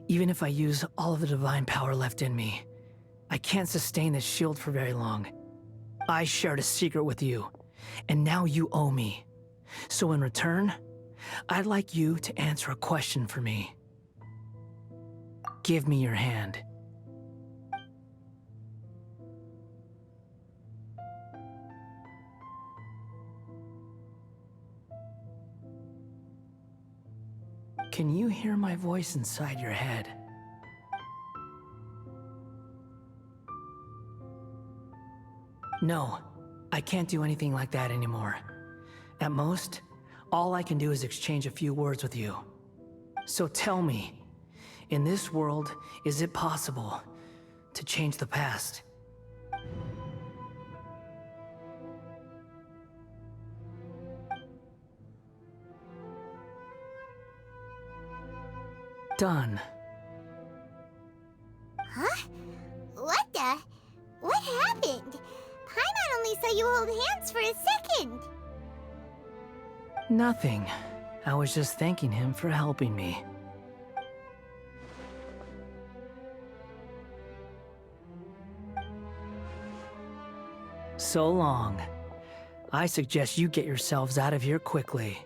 Even if I use all of the divine power left in me, I can't sustain this shield for very long. I shared a secret with you, and now you owe me. So in return, I'd like you to answer a question for me. Give me your hand. Can you hear my voice inside your head? No, I can't do anything like that anymore. At most, all I can do is exchange a few words with you. So tell me, in this world, is it possible to change the past? Done. Huh? What the? What happened? Paimon only saw you hold hands for a second. Nothing. I was just thanking him for helping me. So long. I suggest you get yourselves out of here quickly.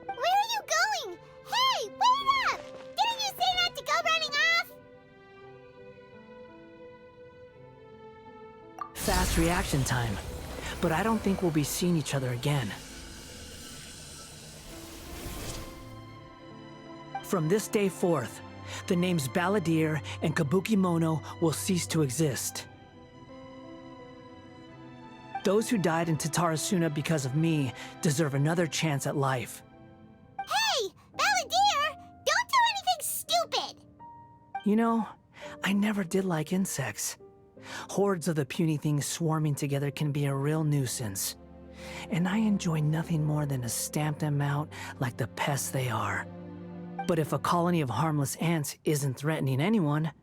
Where are you going? Hey, wait up! Didn't you say not to go running off? Fast reaction time. But I don't think we'll be seeing each other again. From this day forth, the names Balladeer and Kabukimono will cease to exist. Those who died in Tatarasuna because of me deserve another chance at life. Hey, Balladeer! Don't do anything stupid! You know, I never did like insects. Hordes of the puny things swarming together can be a real nuisance. And I enjoy nothing more than to stamp them out like the pests they are. But if a colony of harmless ants isn't threatening anyone,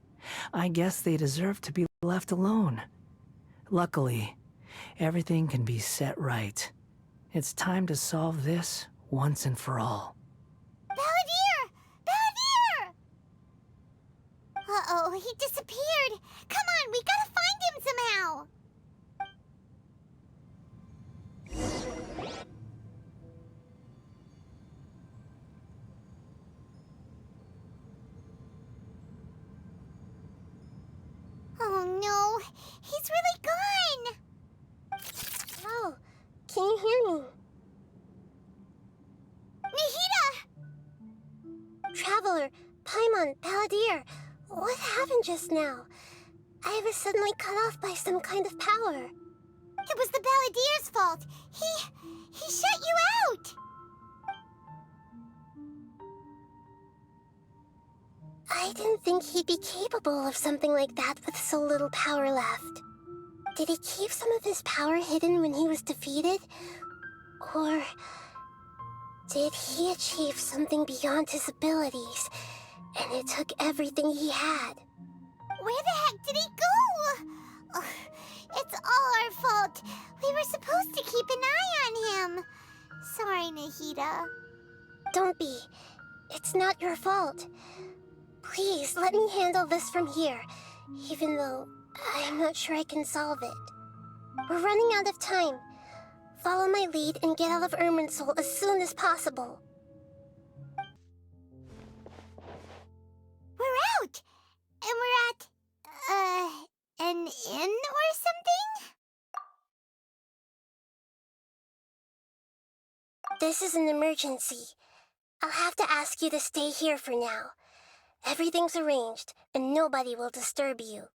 I guess they deserve to be left alone. Luckily, everything can be set right. It's time to solve this once and for all. Balladeer! Balladeer! Uh-oh, he disappeared. Come on, we gotta find him somehow. Oh no, he's really gone. Oh, can you hear me? Nahida! Traveler, Paimon, Balladeer, what happened just now? I was suddenly cut off by some kind of power. It was the Balladeer's fault. He shut you out. I didn't think he'd be capable of something like that with so little power left. Did he keep some of his power hidden when he was defeated? Or did he achieve something beyond his abilities, and it took everything he had? Where the heck did he go? Ugh, it's all our fault. We were supposed to keep an eye on him. Sorry, Nahida. Don't be. It's not your fault. Please, let me handle this from here, even though I'm not sure I can solve it. We're running out of time. Follow my lead and get out of Irminsul as soon as possible. We're out! And we're at, an inn or something? This is an emergency. I'll have to ask you to stay here for now. Everything's arranged, and nobody will disturb you.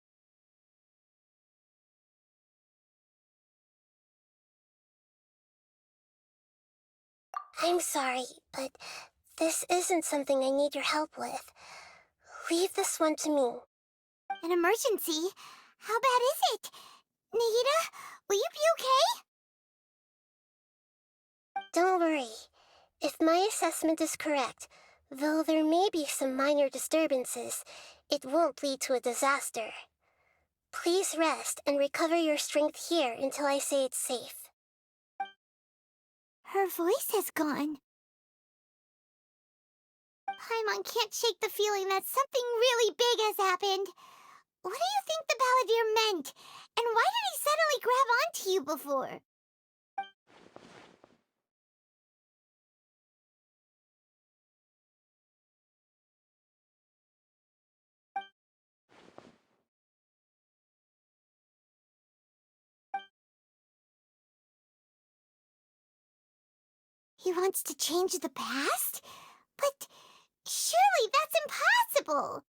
I'm sorry, but this isn't something I need your help with. Leave this one to me. An emergency? How bad is it? Nahida, will you be okay? Don't worry. If my assessment is correct, though there may be some minor disturbances, it won't lead to a disaster. Please rest and recover your strength here until I say it's safe. Her voice has gone. Paimon can't shake the feeling that something really big has happened. What do you think the Balladeer meant? And why did he suddenly grab onto you before? He wants to change the past? But surely that's impossible!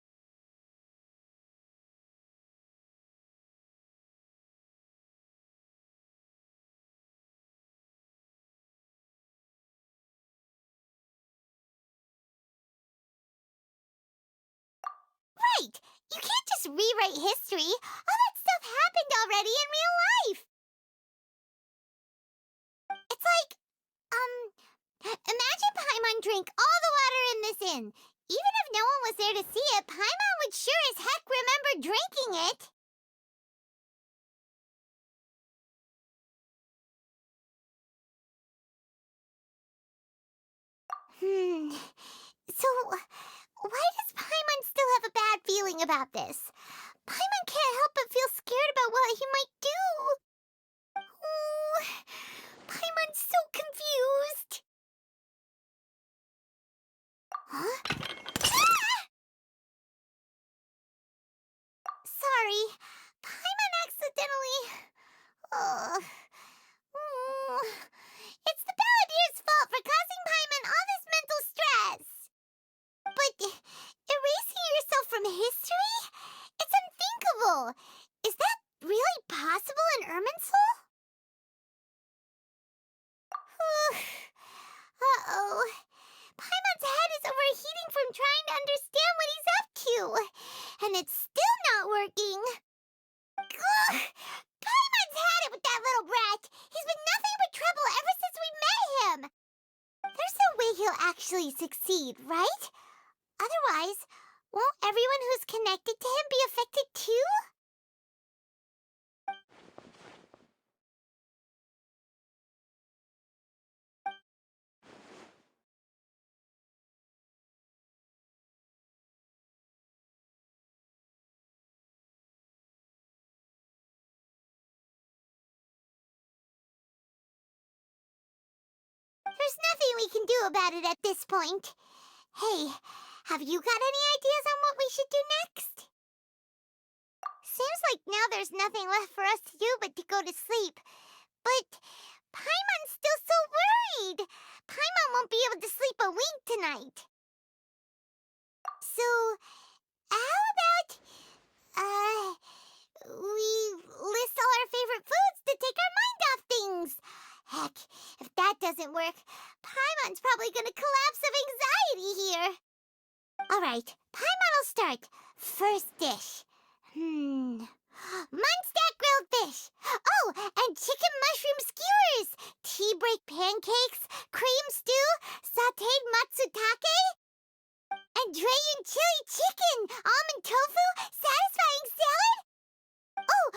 Right! You can't just rewrite history! All that stuff happened already in real life! It's like, imagine Paimon drank all the water in this inn. Even if no one was there to see it, Paimon would sure as heck remember drinking it. So, why does Paimon still have a bad feeling about this? Paimon can't help but feel scared about what he might do. Oh, Paimon's so confused. Huh? Sorry, Paimon accidentally... It's the Balladier's fault for causing Paimon all this mental stress. But erasing yourself from history? It's unthinkable. Is that really possible in Irminsul? Uh-oh. Paimon's head is overheating from trying to understand what he's up to. And it's still not working. Ugh! Paimon's had it with that little brat. He's been nothing but trouble ever since we met him. There's no way he'll actually succeed, right? Otherwise, won't everyone who's connected to him be affected too? There's nothing we can do about it at this point. Hey, have you got any ideas on what we should do next? Seems like now there's nothing left for us to do but to go to sleep. But Paimon's still so worried. Paimon won't be able to sleep a wink tonight. So, how about, we list all our favorite foods to take our mind off things? Heck, if that doesn't work, Paimon's probably gonna collapse of anxiety here. Alright, Paimon will start. First dish. Munstack grilled fish. Oh, and chicken mushroom skewers. Tea break pancakes. Cream stew. Sauteed matsutake. And Dragon chili chicken. Almond tofu. Satisfying salad. Oh,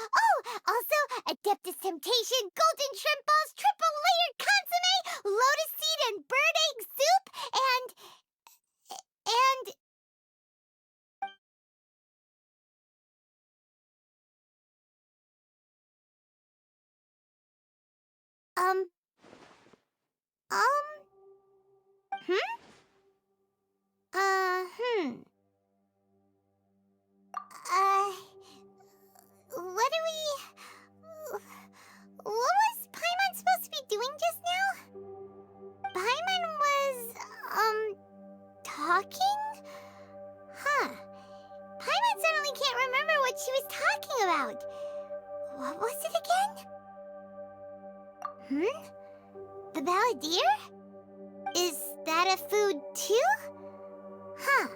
also Adeptus Temptation, golden shrimp balls, triple layered consomme, lotus seed and bird egg soup, and... What was Paimon supposed to be doing just now? Paimon was, talking? Huh. Paimon suddenly can't remember what she was talking about. What was it again? The Balladeer? Is that a food too? Huh.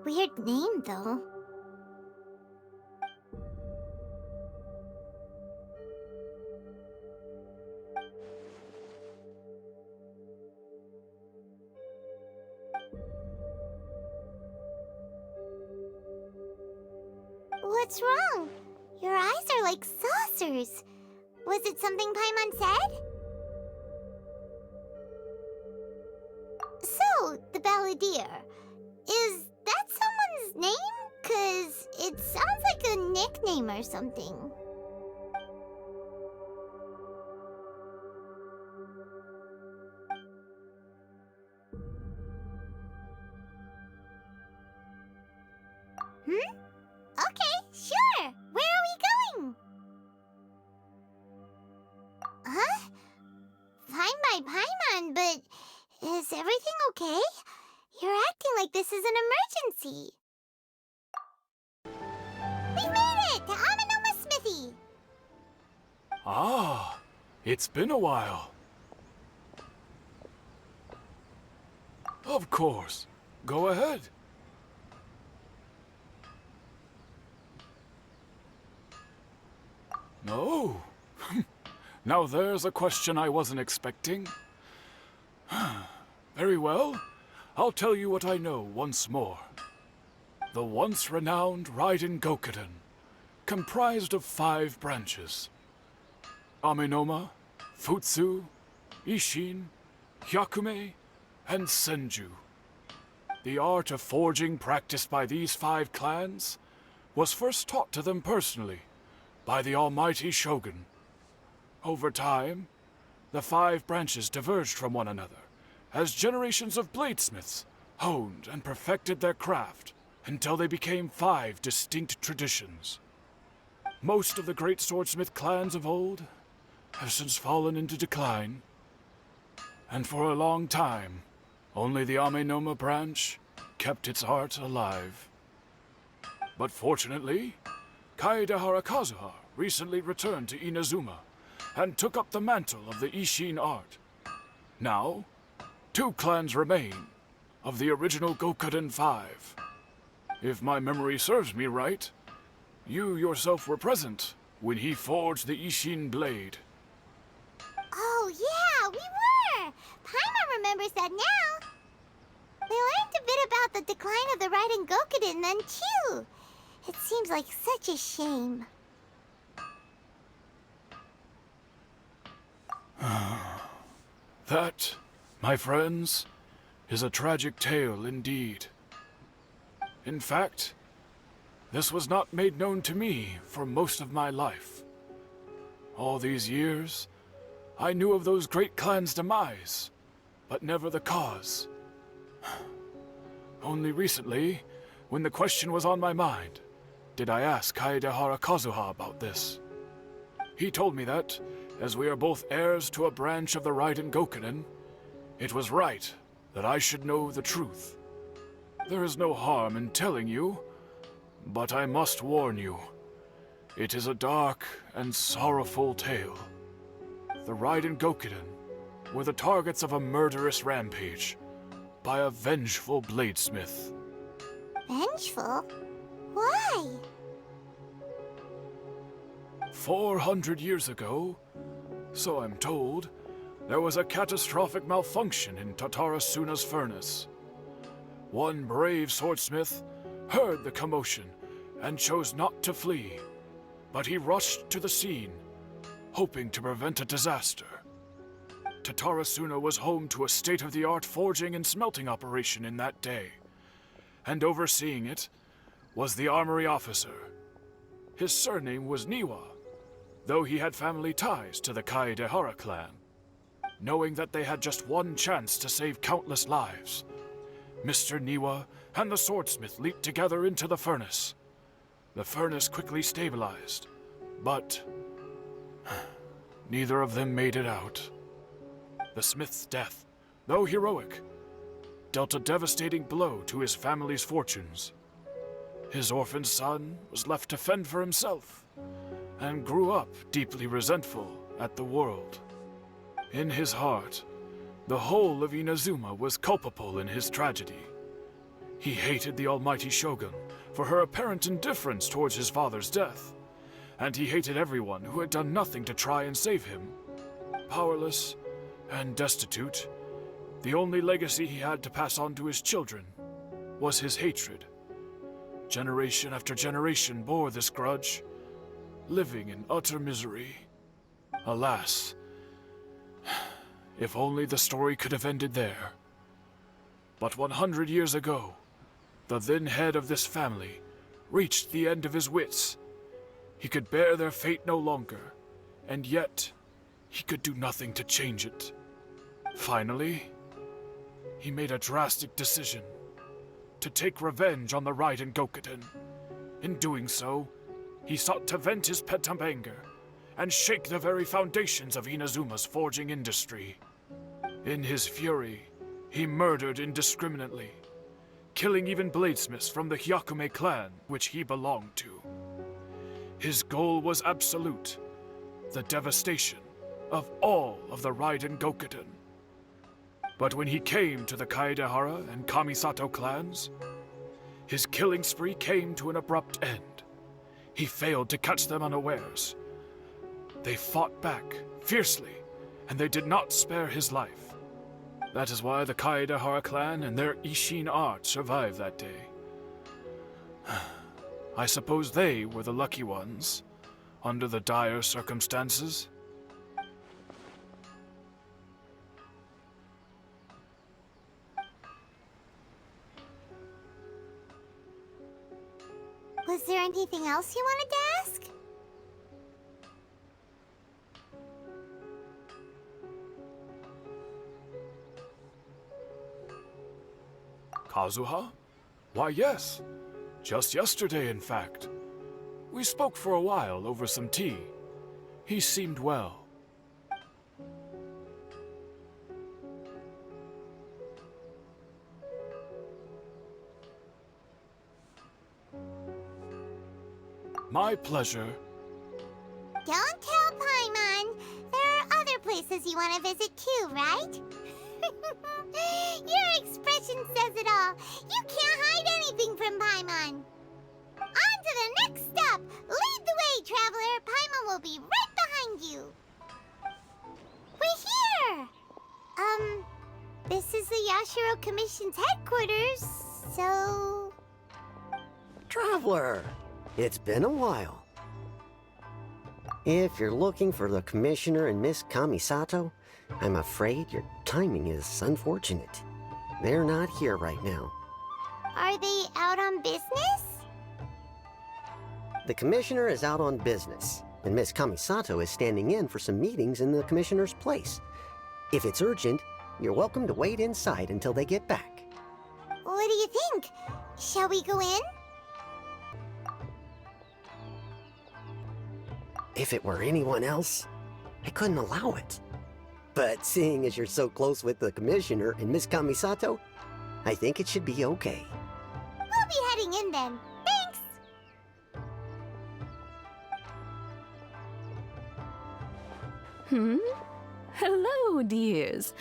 Weird name, though. What's wrong? Your eyes are like saucers. Was it something Paimon said? So, the Balladeer. Is that someone's name? 'Cause it sounds like a nickname or something. Okay, sure. Where are we going? Huh? Fine by Paimon, but is everything okay? You're acting like this is an emergency. We made it to Amanoma Smithy. Ah, it's been a while. Of course. Go ahead. No. Now there's a question I wasn't expecting. Very well. I'll tell you what I know once more. The once renowned Raiden Gokuden, comprised of 5 branches. Amenoma, Futsu, Ishin, Hyakume, and Senju. The art of forging practiced by these 5 clans was first taught to them personally by the almighty shogun. Over time, the 5 branches diverged from one another as generations of bladesmiths honed and perfected their craft until they became 5 distinct traditions. Most of the great swordsmith clans of old have since fallen into decline, and for a long time, only the Amenoma branch kept its art alive. But fortunately, Kaedehara Kazuha recently returned to Inazuma and took up the mantle of the Ishin art. Now, 2 clans remain of the original Gokuden 5. If my memory serves me right, you yourself were present when he forged the Ishin blade. Oh, yeah, we were! Paimon remembers that now. We learned a bit about the decline of the Raiden Gokuden then, too. It seems like such a shame. That, my friends, is a tragic tale indeed. In fact, this was not made known to me for most of my life. All these years, I knew of those great clans' demise, but never the cause. Only recently, when the question was on my mind, did I ask Kaedehara Kazuha about this. He told me that, as we are both heirs to a branch of the Raiden Gokunen, it was right that I should know the truth. There is no harm in telling you, but I must warn you. It is a dark and sorrowful tale. The Raiden Gokuden were the targets of a murderous rampage by a vengeful bladesmith. Vengeful? Why? 400 years ago, so I'm told, there was a catastrophic malfunction in Tatarasuna's furnace. One brave swordsmith heard the commotion and chose not to flee, but he rushed to the scene, hoping to prevent a disaster. Tatarasuna was home to a state-of-the-art forging and smelting operation in that day, and overseeing it was the armory officer. His surname was Niwa, though he had family ties to the Kaedehara clan. Knowing that they had just one chance to save countless lives, Mr. Niwa and the swordsmith leaped together into the furnace. The furnace quickly stabilized, but neither of them made it out. The smith's death, though heroic, dealt a devastating blow to his family's fortunes. His orphaned son was left to fend for himself, and grew up deeply resentful at the world. In his heart, the whole of Inazuma was culpable in his tragedy. He hated the almighty shogun for her apparent indifference towards his father's death, and he hated everyone who had done nothing to try and save him. Powerless and destitute, the only legacy he had to pass on to his children was his hatred. Generation after generation bore this grudge, living in utter misery. Alas, if only the story could have ended there. But 100 years ago, the then head of this family reached the end of his wits. He could bear their fate no longer, and yet he could do nothing to change it. Finally, he made a drastic decision to take revenge on the Raiden Gokuden. In doing so, he sought to vent his pent-up anger and shake the very foundations of Inazuma's forging industry. In his fury, he murdered indiscriminately, killing even bladesmiths from the Hyakume clan which he belonged to. His goal was absolute, the devastation of all of the Raiden Gokuden. But when he came to the Kaedehara and Kamisato clans, his killing spree came to an abrupt end. He failed to catch them unawares. They fought back fiercely, and they did not spare his life. That is why the Kaedehara clan and their Ishin art survived that day. I suppose they were the lucky ones, under the dire circumstances. there anything else you wanted to ask? Kazuha? Why, yes. Just yesterday, in fact. We spoke for a while over some tea. He seemed well. My pleasure. Don't tell Paimon. There are other places you want to visit too, right? Your expression says it all. You can't hide anything from Paimon. On to the next stop. Lead the way, traveler. Paimon will be right behind you. We're here. This is the Yashiro Commission's headquarters, so... Traveler, it's been a while. If you're looking for the Commissioner and Miss Kamisato, I'm afraid your timing is unfortunate. They're not here right now. Are they out on business? The Commissioner is out on business, and Miss Kamisato is standing in for some meetings in the Commissioner's place. If it's urgent, you're welcome to wait inside until they get back. What do you think? Shall we go in? If it were anyone else, I couldn't allow it. But seeing as you're so close with the Commissioner and Miss Kamisato, I think it should be okay. We'll be heading in then. Thanks! Hello, dears.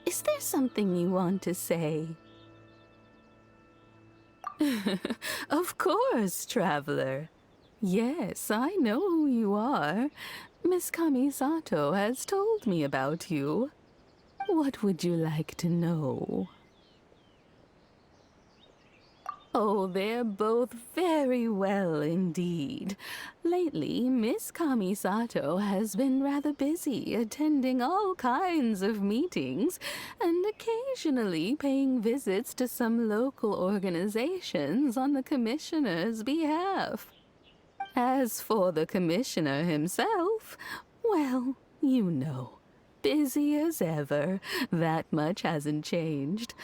Is there something you want to say? Of course, traveler. Yes, I know who you are. Miss Kamisato has told me about you. What would you like to know? Oh, they're both very well indeed. Lately, Miss Kamisato has been rather busy attending all kinds of meetings and occasionally paying visits to some local organizations on the Commissioner's behalf. As for the Commissioner himself, well, you know, busy as ever. That much hasn't changed.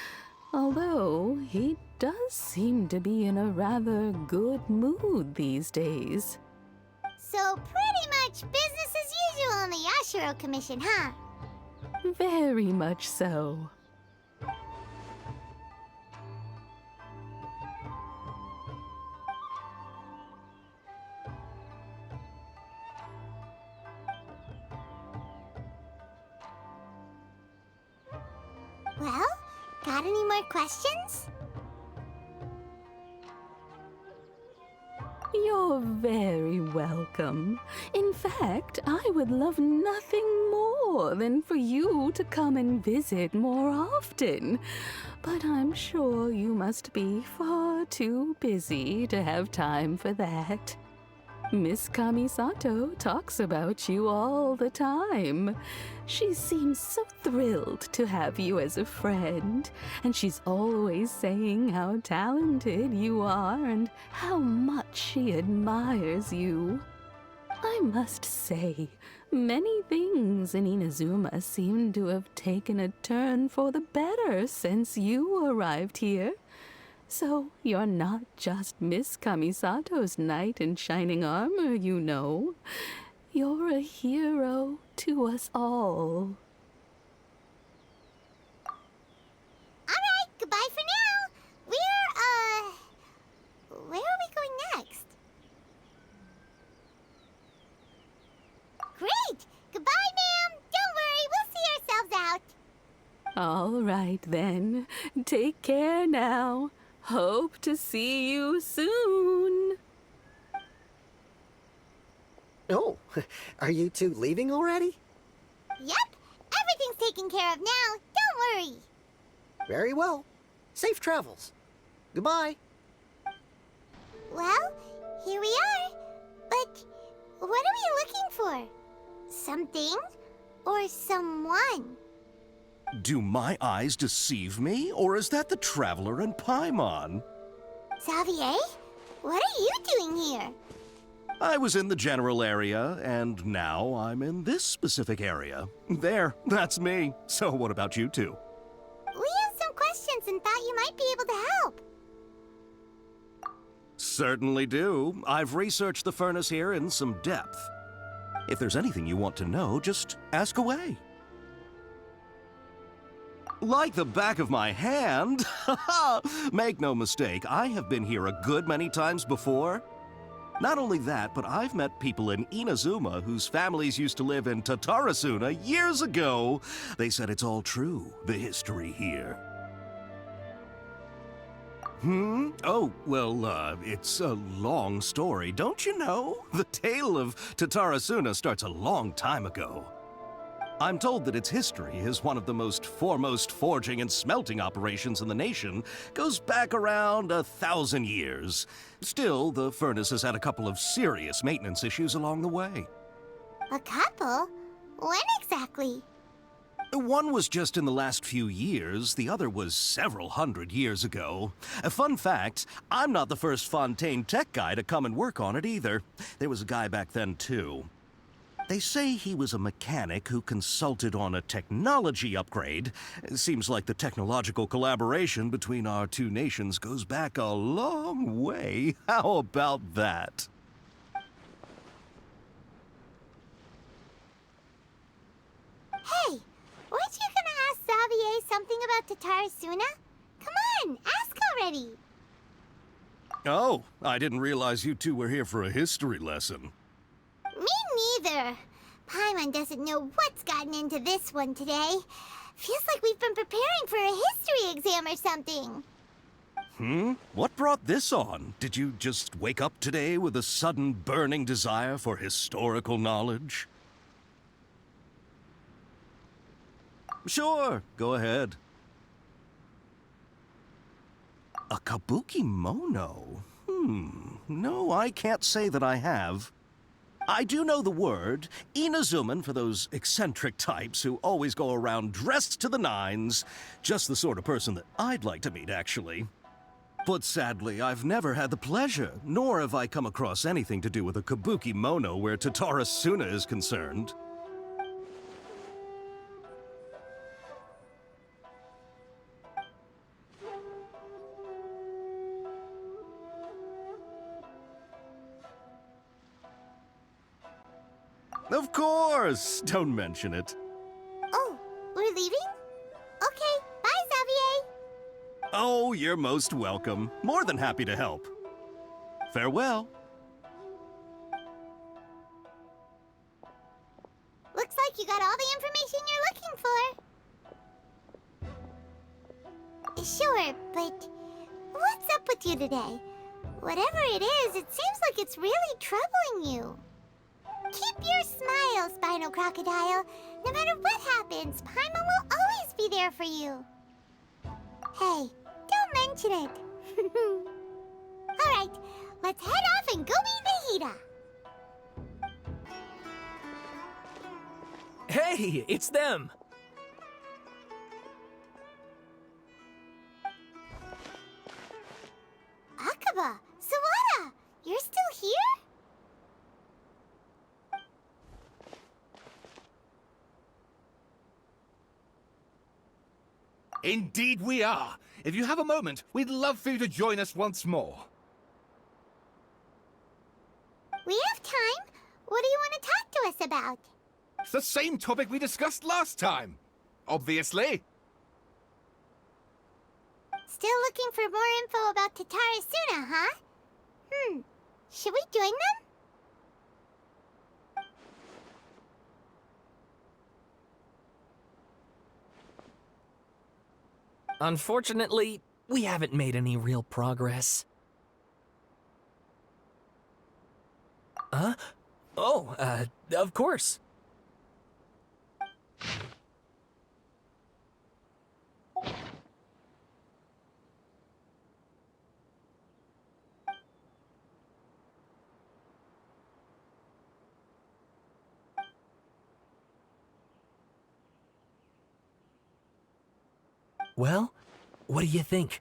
Although he does seem to be in a rather good mood these days. So pretty much business as usual in the Yashiro Commission, huh? Very much so. Well, got any more questions? You're very welcome. In fact, I would love nothing more than for you to come and visit more often. But I'm sure you must be far too busy to have time for that. Miss Kamisato talks about you all the time. She seems so thrilled to have you as a friend, and she's always saying how talented you are and how much she admires you. I must say, many things in Inazuma seem to have taken a turn for the better since you arrived here. So you're not just Miss Kamisato's knight in shining armor, you know. You're a hero to us all. Alright, goodbye for now. Where are we going next? Great! Goodbye, ma'am! Don't worry, we'll see ourselves out. All right, then. Take care now. Hope to see you soon. Oh, are you two leaving already? Yep, everything's taken care of now. Don't worry. Very well. Safe travels. Goodbye. Well, here we are. But what are we looking for? Something or someone? Do my eyes deceive me, or is that the Traveler and Paimon? Xavier, What are you doing here? I was in the general area, and now I'm in this specific area. There, that's me. So what about you two? We have some questions and thought you might be able to help. Certainly do. I've researched the furnace here in some depth. If there's anything you want to know, just ask away. Like the back of my hand? Make no mistake, I have been here a good many times before. Not only that, but I've met people in Inazuma whose families used to live in Tatarasuna years ago. They said it's all true, the history here. Oh, well, it's a long story, don't you know? The tale of Tatarasuna starts a long time ago. I'm told that its history is one of the most foremost forging and smelting operations in the nation, goes back around 1,000 years. Still, the furnace has had a couple of serious maintenance issues along the way. A couple? When exactly? One was just in the last few years, the other was several hundred years ago. A fun fact, I'm not the first Fontaine tech guy to come and work on it either. There was a guy back then too. They say he was a mechanic who consulted on a technology upgrade. It seems like the technological collaboration between our two nations goes back a long way. How about that? Hey, weren't you gonna ask Xavier something about Tatarasuna? Come on, ask already. Oh, I didn't realize you two were here for a history lesson. Me neither. Paimon doesn't know what's gotten into this one today. Feels like we've been preparing for a history exam or something. What brought this on? Did you just wake up today with a sudden burning desire for historical knowledge? Sure, go ahead. A kabuki mono? No, I can't say that I have. I do know the word, Inazuman for those eccentric types who always go around dressed to the nines. Just the sort of person that I'd like to meet, actually. But sadly, I've never had the pleasure, nor have I come across anything to do with a kabuki mono where Tatarasuna is concerned. Of course! Don't mention it. Oh, we're leaving? Okay, bye, Xavier. Oh, you're most welcome. More than happy to help. Farewell. Looks like you got all the information you're looking for. Sure, but what's up with you today? Whatever it is, it seems like it's really troubling you. Keep your smile, Spinal Crocodile. No matter what happens, Paimon will always be there for you. Hey, don't mention it. Alright, let's head off and go meet Vegeta. Hey, it's them! Akaba, Sawada, you're still here? Indeed we are. If you have a moment, we'd love for you to join us once more. We have time. What do you want to talk to us about? It's the same topic we discussed last time. Obviously. Still looking for more info about Tatarasuna, huh? Should we join them? Unfortunately, we haven't made any real progress. Huh? Oh, of course. Well, what do you think?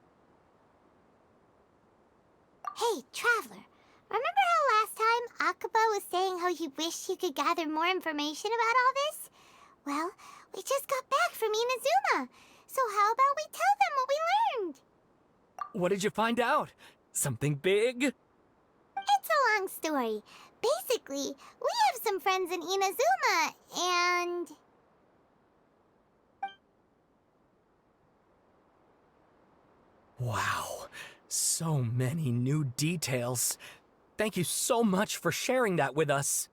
Hey, Traveler. was saying how he wished he could gather more information about all this? Well, we just got back from Inazuma, so how about we tell them what we learned? What did you find out? Something big? It's a long story. Basically, we have some friends in Inazuma, and... Wow, so many new details. Thank you so much for sharing that with us.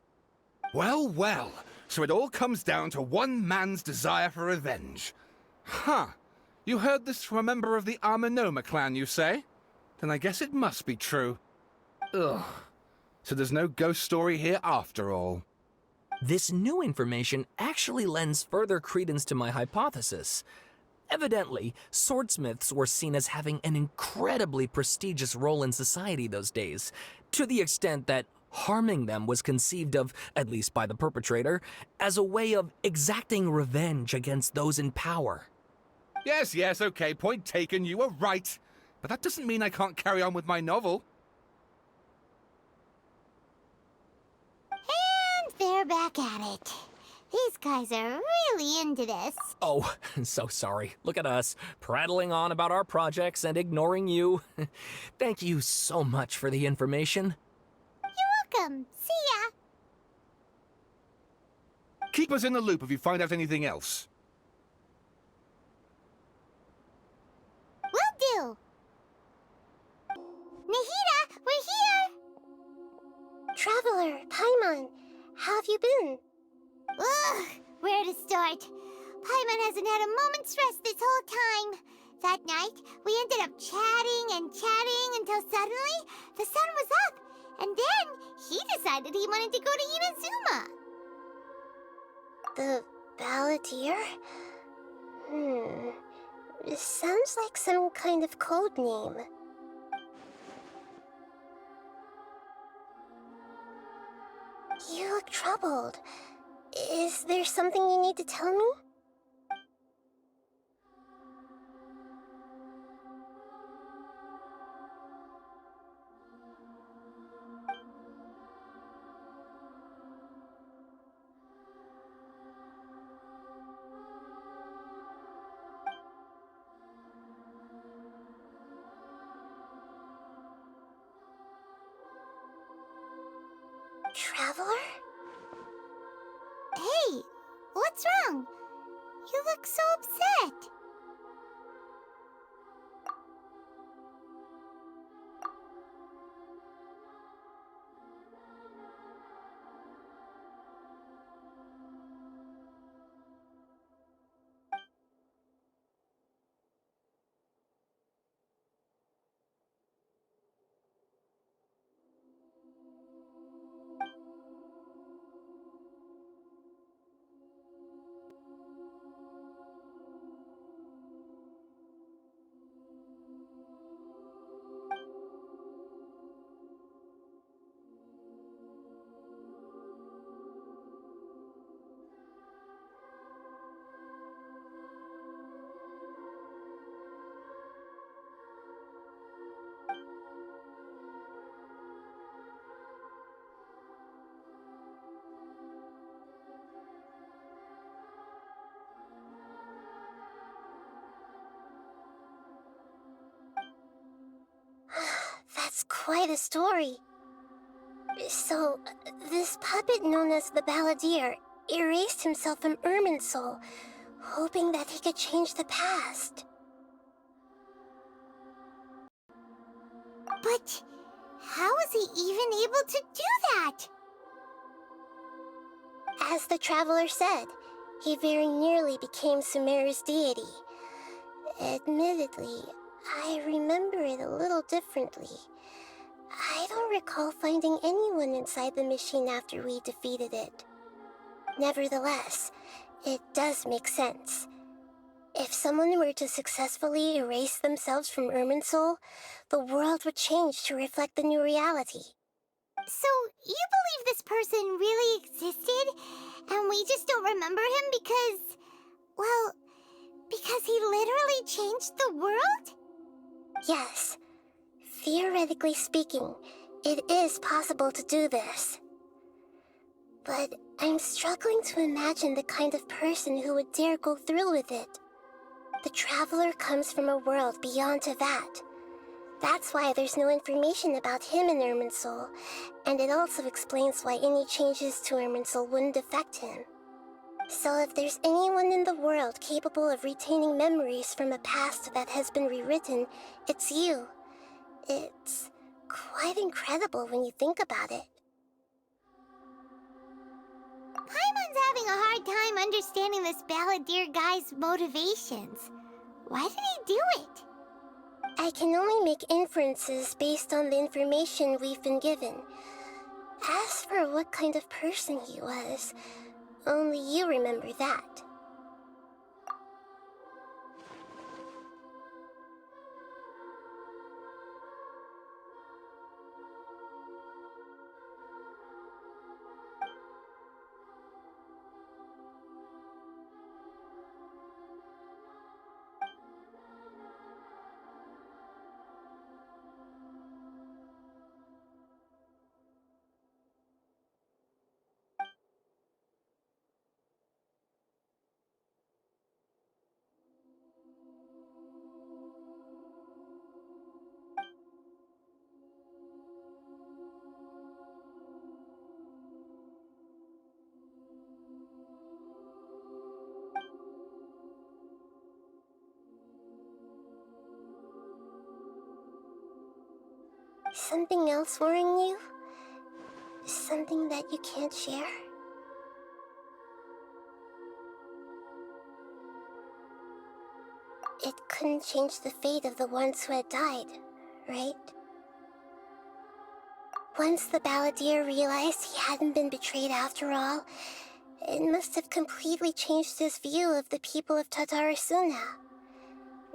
Well, well, so it all comes down to one man's desire for revenge. Huh. You heard this from a member of the Amanoma clan, you say? Then I guess it must be true. Ugh. So there's no ghost story here after all. This new information actually lends further credence to my hypothesis. Evidently, swordsmiths were seen as having an incredibly prestigious role in society those days, to the extent that harming them was conceived of, at least by the perpetrator, as a way of exacting revenge against those in power. Yes, okay, point taken, you were right. But that doesn't mean I can't carry on with my novel. And they're back at it. These guys are really into this. Oh, so sorry. Look at us, prattling on about our projects and ignoring you. Thank you so much for the information. You're welcome. See ya. Keep us in the loop if you find out anything else. Will do. Nahida, we're here! Traveler, Paimon, how have you been? Ugh, where to start? Paimon hasn't had a moment's rest this whole time. That night, we ended up chatting and chatting until suddenly the sun was up, and then he decided he wanted to go to Inazuma. The Balladeer? It sounds like some kind of code name. You look troubled. Is there something you need to tell me? Traveler? Hey, what's wrong? You look so upset. That's quite a story. So, this puppet known as the Balladeer erased himself from Irminsul, hoping that he could change the past. But how was he even able to do that? As the Traveler said, he very nearly became Sumeru's deity. Admittedly, I remember it a little differently. I don't recall finding anyone inside the machine after we defeated it. Nevertheless, it does make sense. If someone were to successfully erase themselves from Irminsul, the world would change to reflect the new reality. So, you believe this person really existed, and we just don't remember him because... well, because he literally changed the world? Yes. Theoretically speaking, it is possible to do this. But I'm struggling to imagine the kind of person who would dare go through with it. The traveler comes from a world beyond Tevat. That's why there's no information about him in Irminsul, and it also explains why any changes to Irminsul wouldn't affect him. So if there's anyone in the world capable of retaining memories from a past that has been rewritten, it's you. It's quite incredible when you think about it. Paimon's having a hard time understanding this balladeer guy's motivations. Why did he do it? I can only make inferences based on the information we've been given. As for what kind of person he was, only you remember that. Something else worrying you? Something that you can't share? It couldn't change the fate of the ones who had died, right? Once the balladeer realized he hadn't been betrayed after all, it must have completely changed his view of the people of Tatarasuna.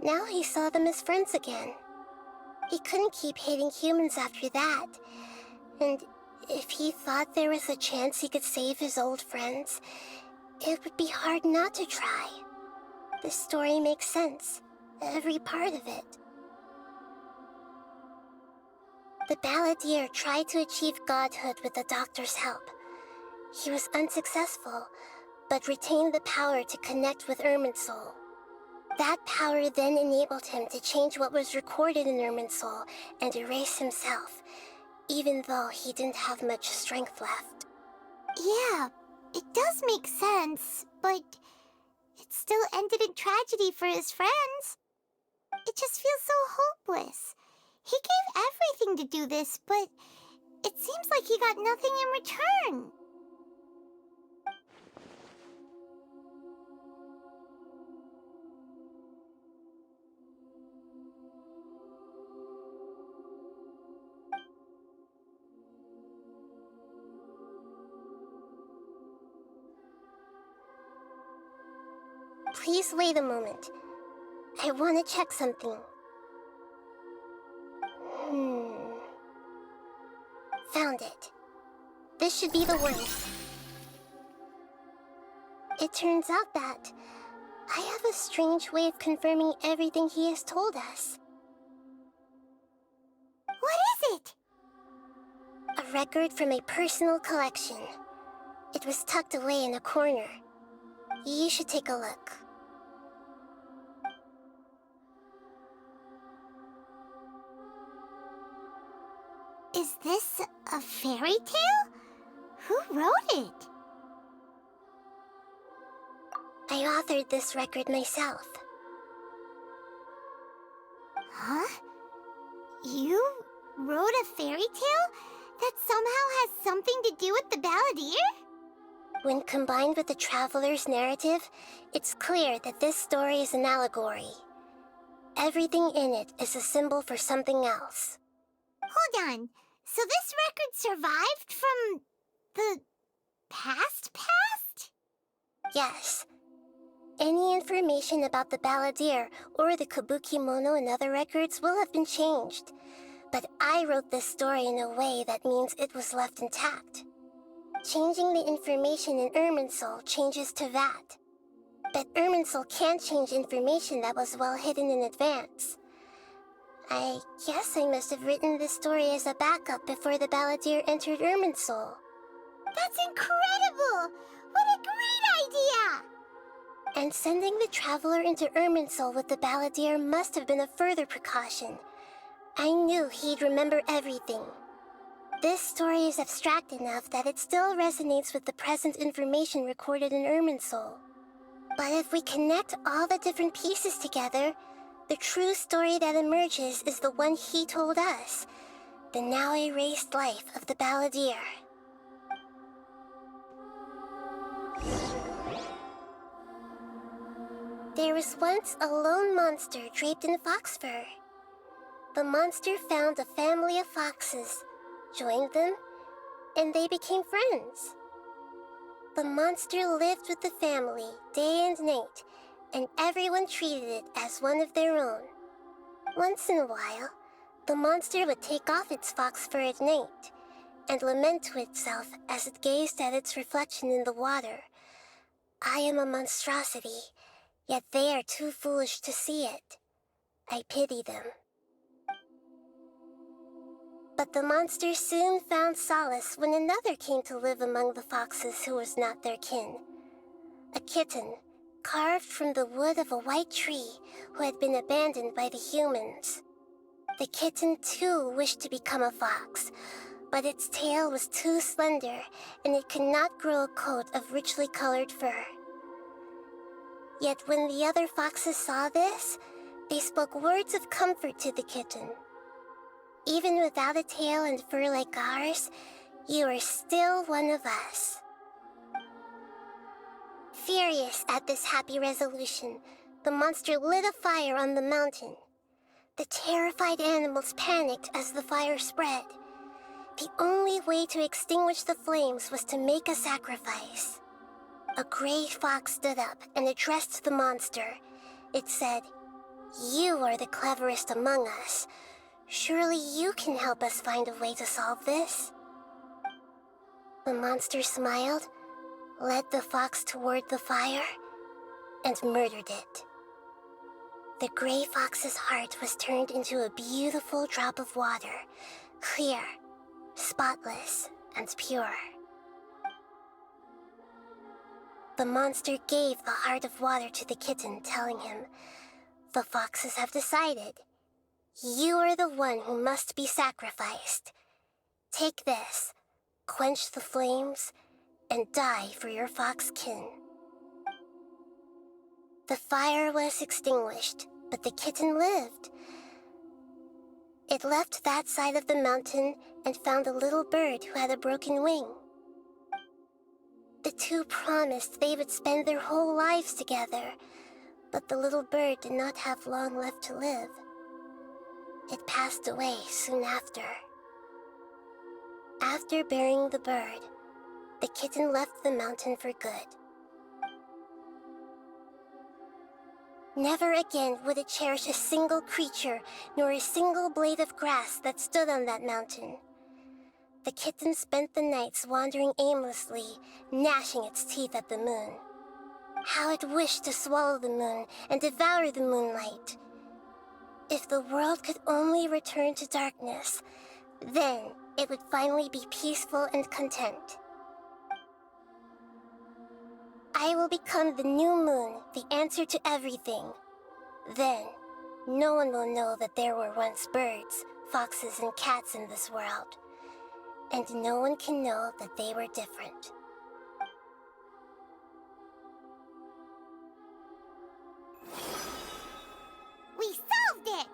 Now he saw them as friends again. He couldn't keep hating humans after that. And if he thought there was a chance he could save his old friends, it would be hard not to try. The story makes sense, every part of it. The balladeer tried to achieve godhood with the doctor's help. He was unsuccessful, but retained the power to connect with Irminsul. That power then enabled him to change what was recorded in Irminsul and erase himself, even though he didn't have much strength left. Yeah, it does make sense, but it still ended in tragedy for his friends. It just feels so hopeless. He gave everything to do this, but it seems like he got nothing in return. Please wait a moment. I want to check something. Found it. This should be the one. It turns out that I have a strange way of confirming everything he has told us. What is it? A record from a personal collection. It was tucked away in a corner. You should take a look. Is this a fairy tale? Who wrote it? I authored this record myself. Huh? You wrote a fairy tale that somehow has something to do with the balladeer? When combined with the traveler's narrative, it's clear that this story is an allegory. Everything in it is a symbol for something else. Hold on. So this record survived from the past? Yes. Any information about the balladeer or the kabuki mono in other records will have been changed. But I wrote this story in a way that means it was left intact. Changing the information in Irminsul changes to that. But Irminsul can't change information that was well hidden in advance. I guess I must have written this story as a backup before the balladeer entered Irminsul. That's incredible! What a great idea! And sending the traveler into Irminsul with the balladeer must have been a further precaution. I knew he'd remember everything. This story is abstract enough that it still resonates with the present information recorded in Irminsul. But if we connect all the different pieces together, the true story that emerges is the one he told us, the now erased life of the balladeer. There was once a lone monster draped in fox fur. The monster found a family of foxes, joined them, and they became friends. The monster lived with the family day and night, and everyone treated it as one of their own. Once in a while, the monster would take off its fox fur at night and lament to itself as it gazed at its reflection in the water. I am a monstrosity, yet they are too foolish to see it. I pity them. But the monster soon found solace when another came to live among the foxes who was not their kin. A kitten, carved from the wood of a white tree who had been abandoned by the humans. The kitten too wished to become a fox, but its tail was too slender and it could not grow a coat of richly colored fur. Yet when the other foxes saw this, they spoke words of comfort to the kitten. Even without a tail and fur like ours, you are still one of us. Furious at this happy resolution, the monster lit a fire on the mountain. The terrified animals panicked as the fire spread. The only way to extinguish the flames was to make a sacrifice. A gray fox stood up and addressed the monster. It said, "You are the cleverest among us. Surely you can help us find a way to solve this." The monster smiled, led the fox toward the fire, and murdered it. The gray fox's heart was turned into a beautiful drop of water, clear, spotless, and pure. The monster gave the heart of water to the kitten, telling him, "The foxes have decided. You are the one who must be sacrificed. Take this, quench the flames, and die for your fox kin." The fire was extinguished, but the kitten lived. It left that side of the mountain and found a little bird who had a broken wing. The two promised they would spend their whole lives together, but the little bird did not have long left to live. It passed away soon after. After burying the bird, the kitten left the mountain for good. Never again would it cherish a single creature nor a single blade of grass that stood on that mountain. The kitten spent the nights wandering aimlessly, gnashing its teeth at the moon. How it wished to swallow the moon and devour the moonlight. If the world could only return to darkness, then it would finally be peaceful and content. I will become the new moon, the answer to everything. Then, no one will know that there were once birds, foxes, and cats in this world. And no one can know that they were different. We solved it!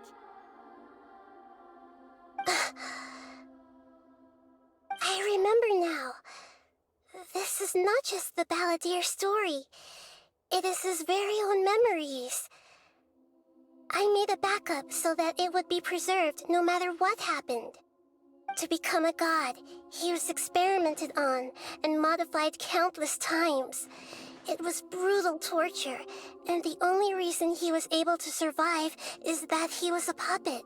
I remember now. This is not just the balladeer's story. It is his very own memories. I made a backup so that it would be preserved no matter what happened. To become a god, he was experimented on and modified countless times. It was brutal torture, and the only reason he was able to survive is that he was a puppet.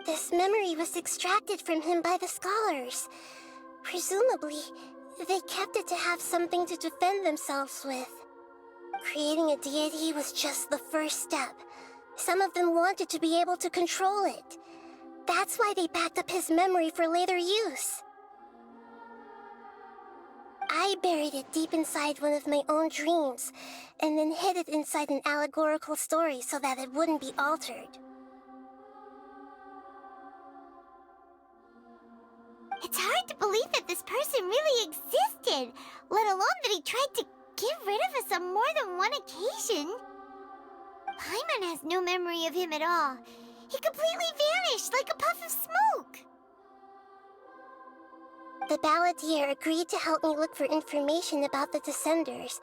This memory was extracted from him by the scholars. Presumably, they kept it to have something to defend themselves with. Creating a deity was just the first step. Some of them wanted to be able to control it. That's why they backed up his memory for later use. I buried it deep inside one of my own dreams, and then hid it inside an allegorical story so that it wouldn't be altered. It's hard to believe that this person really existed, let alone that he tried to get rid of us on more than one occasion. Paimon has no memory of him at all. He completely vanished like a puff of smoke. The balladeer agreed to help me look for information about the Descenders,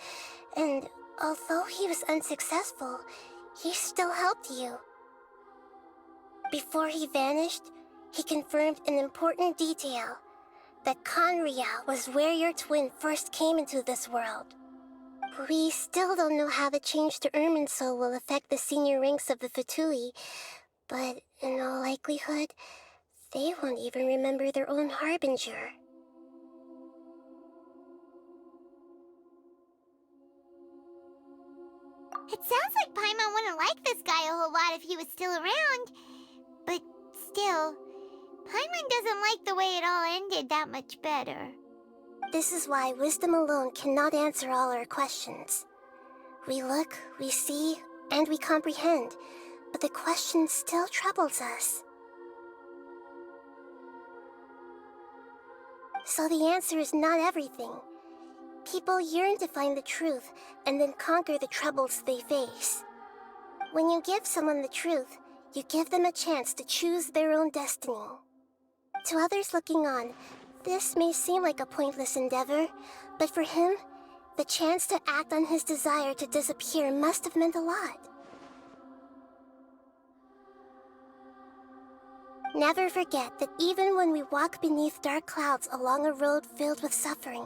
and although he was unsuccessful, he still helped you. Before he vanished, he confirmed an important detail, that Conria was where your twin first came into this world. We still don't know how the change to Irminsul will affect the senior ranks of the Fatui, but in all likelihood, they won't even remember their own Harbinger. It sounds like Paimon wouldn't like this guy a whole lot if he was still around. But still, Paimon doesn't like the way it all ended that much better. This is why wisdom alone cannot answer all our questions. We look, we see, and we comprehend, but the question still troubles us. So the answer is not everything. People yearn to find the truth and then conquer the troubles they face. When you give someone the truth, you give them a chance to choose their own destiny. To others looking on, this may seem like a pointless endeavor, but for him, the chance to act on his desire to disappear must have meant a lot. Never forget that even when we walk beneath dark clouds along a road filled with suffering,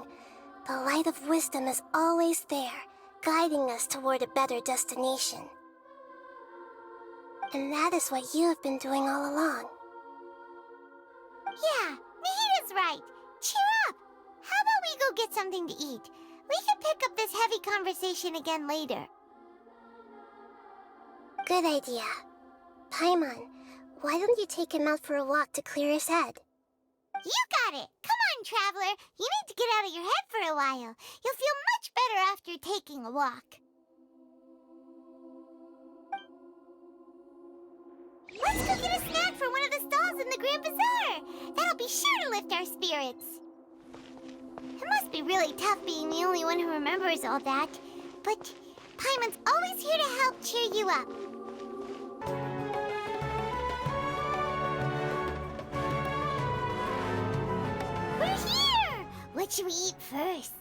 the light of wisdom is always there, guiding us toward a better destination. And that is what you have been doing all along. Yeah, Nahita's right. Cheer up! How about we go get something to eat? We can pick up this heavy conversation again later. Good idea. Paimon, why don't you take him out for a walk to clear his head? You got it! Come on, Traveler! You need to get out of your head for a while. You'll feel much better after taking a walk. Let's go get a snack from one of the stalls in the Grand Bazaar! That'll be sure to lift our spirits. It must be really tough being the only one who remembers all that, but Paimon's always here to help cheer you up. We're here! What should we eat first?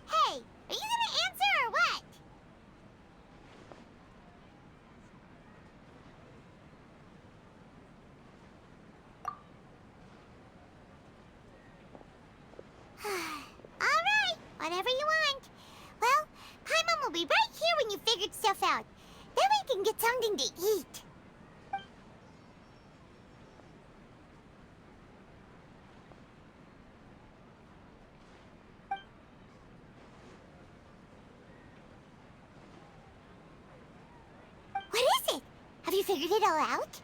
Hey, are you gonna answer or what? All right, whatever you want. Well, Paimon will be right here when you figured stuff out. Then we can get something to eat. What is it? Have you figured it all out?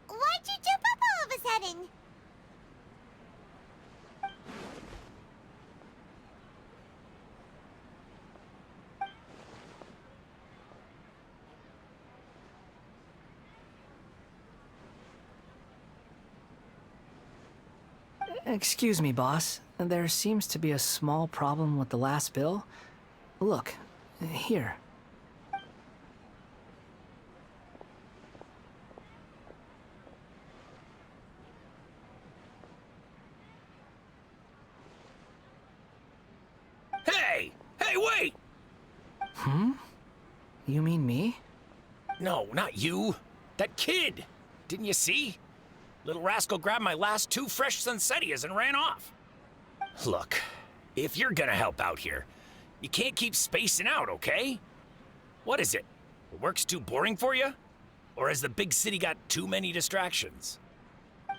Why'd you jump up all of a sudden? Excuse me, boss. There seems to be a small problem with the last bill. Look, here. Hey! Hey, wait! Hmm? You mean me? No, not you. That kid! Didn't you see? Little rascal grabbed my last 2 fresh Sunsettias and ran off. Look, if you're gonna help out here, you can't keep spacing out, okay? What is it? Work's too boring for you? Or has the big city got too many distractions?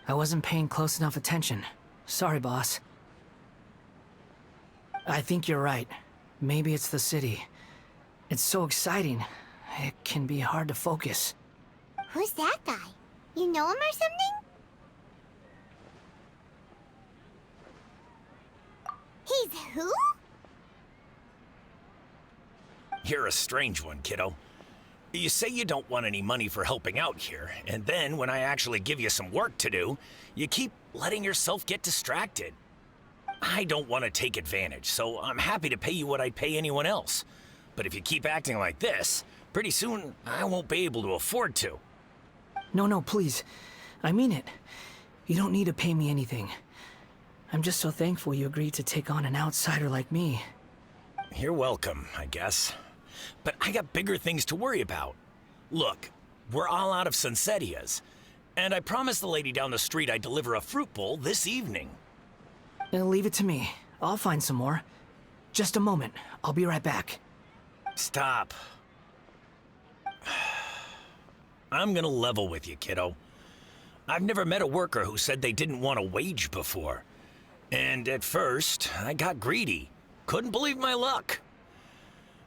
I wasn't paying close enough attention. Sorry, boss. I think you're right. Maybe it's the city. It's so exciting. It can be hard to focus. Who's that guy? You know him or something? He's who? You're a strange one, kiddo. You say you don't want any money for helping out here, and then when I actually give you some work to do, you keep letting yourself get distracted. I don't want to take advantage, so I'm happy to pay you what I'd pay anyone else. But if you keep acting like this, pretty soon I won't be able to afford to. No, please. I mean it. You don't need to pay me anything. I'm just so thankful you agreed to take on an outsider like me. You're welcome, I guess. But I got bigger things to worry about. Look, we're all out of Sunsettias, and I promised the lady down the street I'd deliver a fruit bowl this evening. Leave it to me. I'll find some more. Just a moment. I'll be right back. Stop. I'm gonna level with you, kiddo. I've never met a worker who said they didn't want a wage before. And at first, I got greedy. Couldn't believe my luck.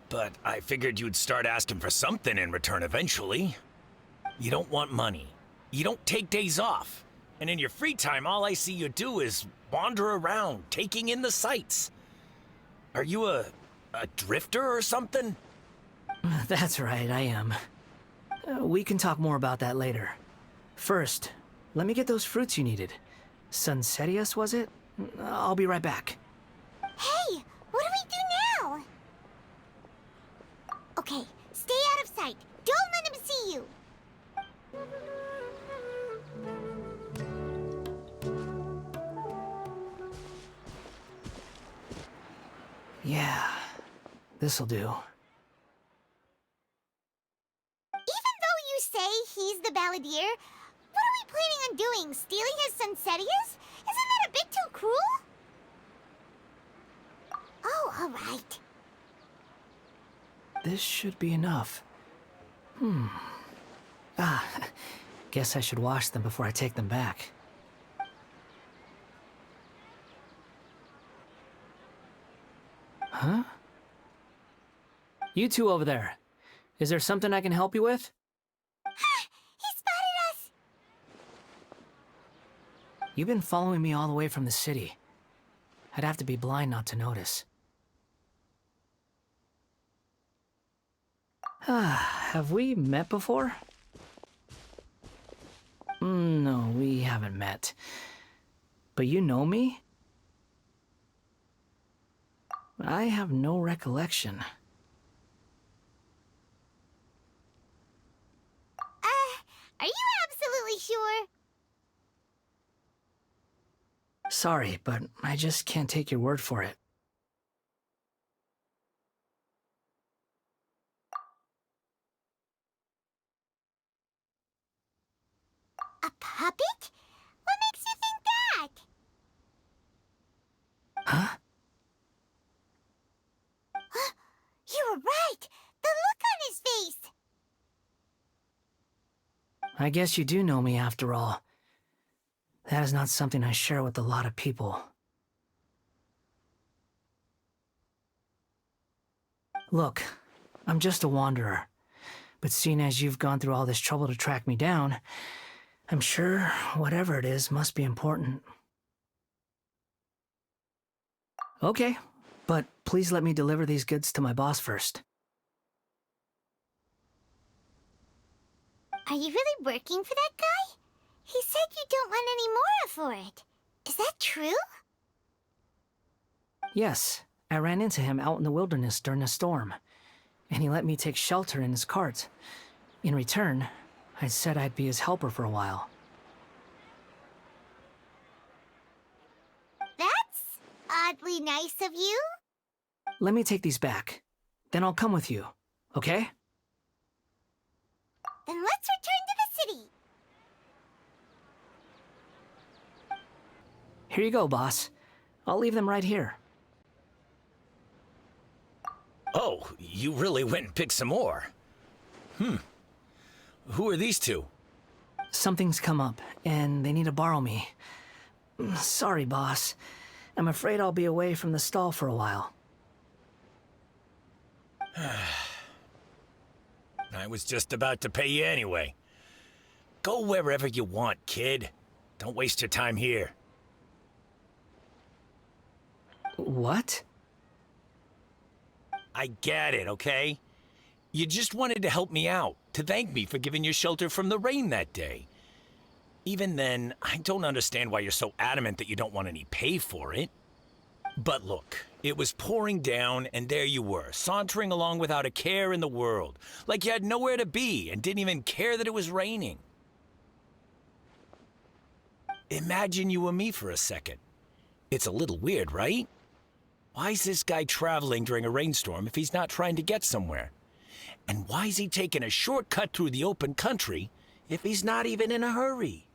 But I figured you'd start asking for something in return eventually. You don't want money. You don't take days off. And in your free time, all I see you do is wander around, taking in the sights. Are you a drifter or something? That's right, I am. We can talk more about that later. First, let me get those fruits you needed. Sunsettias, was it? I'll be right back. Hey, what do we do now? Okay, stay out of sight. Don't let him see you. Yeah, this'll do. Even though you say he's the balladeer, what are we planning on doing? Stealing his Sunsettias? Isn't that a bit too cruel? Oh, all right. This should be enough. Guess I should wash them before I take them back. Huh? You two over there. Is there something I can help you with? He spotted us! You've been following me all the way from the city. I'd have to be blind not to notice. Have we met before? No, we haven't met. But you know me? I have no recollection. Are you absolutely sure? Sorry, but I just can't take your word for it. A puppet? What makes you think that? Huh? You were right! The look on his face! I guess you do know me after all. That is not something I share with a lot of people. Look, I'm just a wanderer. But seeing as you've gone through all this trouble to track me down, I'm sure whatever it is must be important. Okay, but please let me deliver these goods to my boss first. Are you really working for that guy? He said you don't want any more for it. Is that true? Yes, I ran into him out in the wilderness during a storm, and he let me take shelter in his cart. In return, I said I'd be his helper for a while. That's oddly nice of you. Let me take these back. Then I'll come with you, okay? Then let's return to the Here you go, boss. I'll leave them right here. Oh, you really went and picked some more. Who are these two? Something's come up, and they need to borrow me. Sorry, boss. I'm afraid I'll be away from the stall for a while. I was just about to pay you anyway. Go wherever you want, kid. Don't waste your time here. What? I get it, okay? You just wanted to help me out, to thank me for giving you shelter from the rain that day. Even then, I don't understand why you're so adamant that you don't want any pay for it. But look, it was pouring down, and there you were, sauntering along without a care in the world, like you had nowhere to be and didn't even care that it was raining. Imagine you and me for a second. It's a little weird, right? Why is this guy traveling during a rainstorm if he's not trying to get somewhere? And why is he taking a shortcut through the open country if he's not even in a hurry?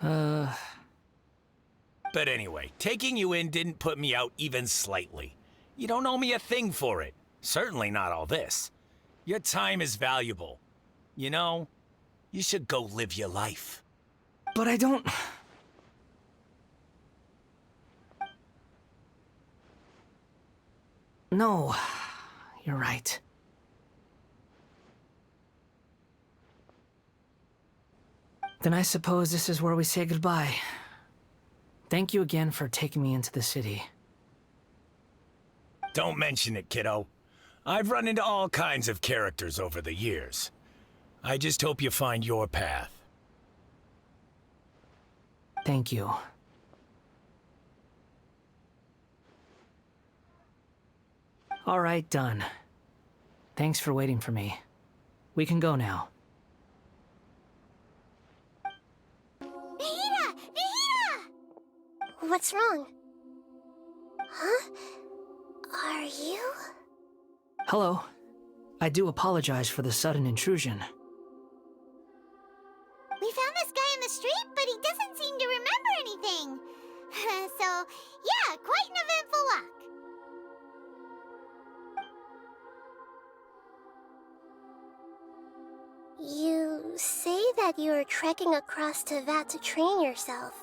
But anyway, taking you in didn't put me out even slightly. You don't owe me a thing for it. Certainly not all this. Your time is valuable. You know, you should go live your life. But I don't... No, you're right. Then I suppose this is where we say goodbye. Thank you again for taking me into the city. Don't mention it, kiddo. I've run into all kinds of characters over the years. I just hope you find your path. Thank you. All right, done. Thanks for waiting for me. We can go now. Nahida! Nahida! What's wrong? Huh? Are you? Hello. I do apologize for the sudden intrusion. We found this guy in the street, but he doesn't seem to remember anything. So, yeah, quite an eventful walk. You say that you are trekking across Teyvat to train yourself.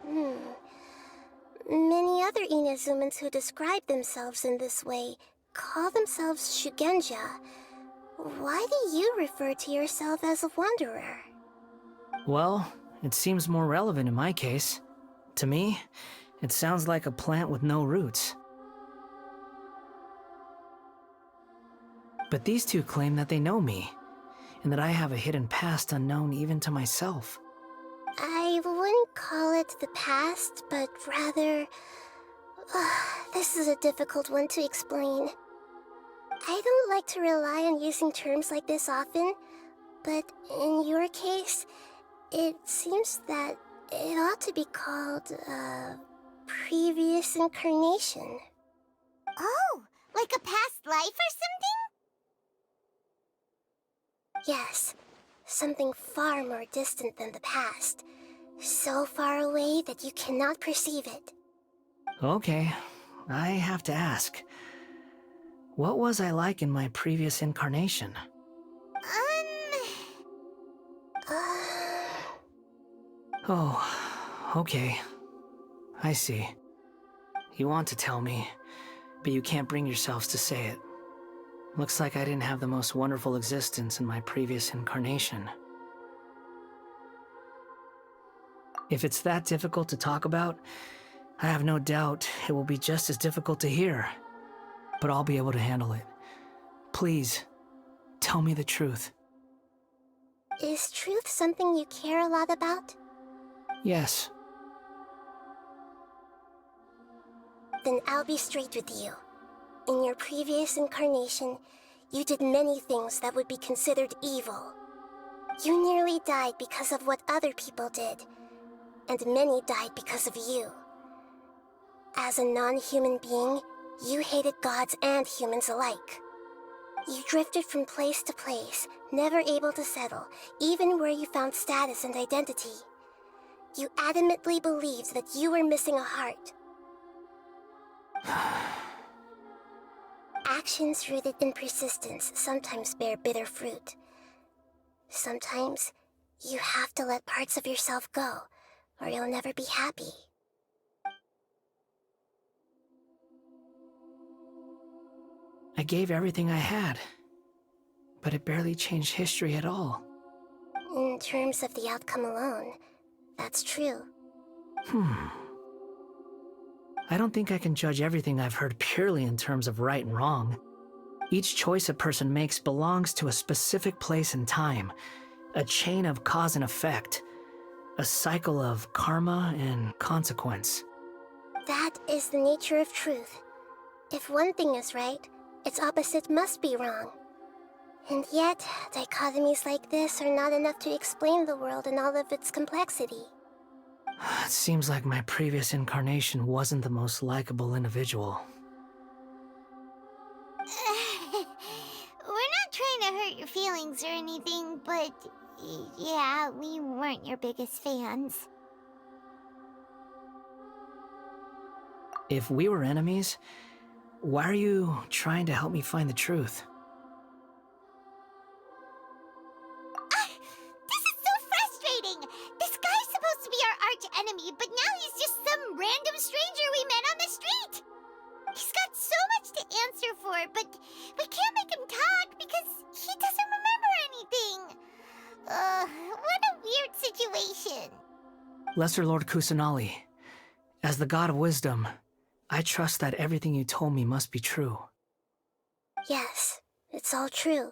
Many other Inazumans who describe themselves in this way call themselves Shugenja. Why do you refer to yourself as a wanderer? Well, it seems more relevant in my case. To me, it sounds like a plant with no roots. But these two claim that they know me, and that I have a hidden past unknown even to myself. I wouldn't call it the past, but rather... this is a difficult one to explain. I don't like to rely on using terms like this often, but in your case, it seems that it ought to be called, previous incarnation. Oh, like a past life or something? Yes, something far more distant than the past. So far away that you cannot perceive it. Okay, I have to ask. What was I like in my previous incarnation? Oh, okay. I see. You want to tell me, but you can't bring yourselves to say it. Looks like I didn't have the most wonderful existence in my previous incarnation. If it's that difficult to talk about, I have no doubt it will be just as difficult to hear. But I'll be able to handle it. Please, tell me the truth. Is truth something you care a lot about? Yes. Then I'll be straight with you. In your previous incarnation, you did many things that would be considered evil. You nearly died because of what other people did, and many died because of you. As a non-human being, you hated gods and humans alike. You drifted from place to place, never able to settle, even where you found status and identity. You adamantly believed that you were missing a heart. Actions rooted in persistence sometimes bear bitter fruit. Sometimes, you have to let parts of yourself go, or you'll never be happy. I gave everything I had, but it barely changed history at all. In terms of the outcome alone, that's true. I don't think I can judge everything I've heard purely in terms of right and wrong. Each choice a person makes belongs to a specific place and time, a chain of cause and effect, a cycle of karma and consequence. That is the nature of truth. If one thing is right, its opposite must be wrong. And yet, dichotomies like this are not enough to explain the world in all of its complexity. It seems like my previous incarnation wasn't the most likable individual. We're not trying to hurt your feelings or anything, but yeah, we weren't your biggest fans. If we were enemies, why are you trying to help me find the truth? This is so frustrating! This guy's supposed to be our arch enemy, but now he's just some random stranger we met on the street! He's got so much to answer for, but we can't make him talk because he doesn't remember anything. What a weird situation. Lesser Lord Kusanali, as the God of Wisdom, I trust that everything you told me must be true. Yes, it's all true.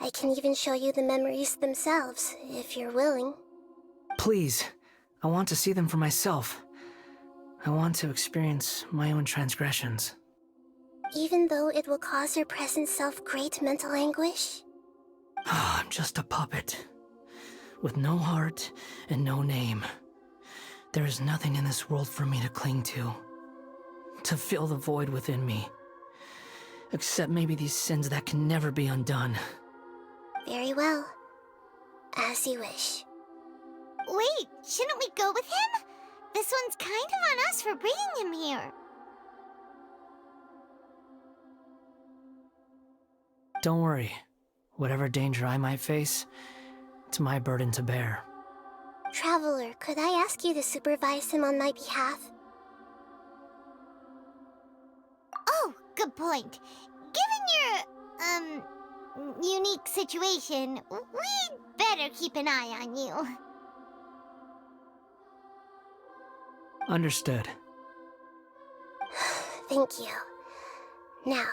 I can even show you the memories themselves, if you're willing. Please, I want to see them for myself. I want to experience my own transgressions. Even though it will cause your present self great mental anguish? I'm just a puppet, with no heart and no name. There is nothing in this world for me to cling to fill the void within me. Except maybe these sins that can never be undone. Very well. As you wish. Wait, shouldn't we go with him? This one's kind of on us for bringing him here. Don't worry. Whatever danger I might face, it's my burden to bear. Traveler, could I ask you to supervise him on my behalf? Oh, good point. Given your, unique situation, we'd better keep an eye on you. Understood. Thank you. Now,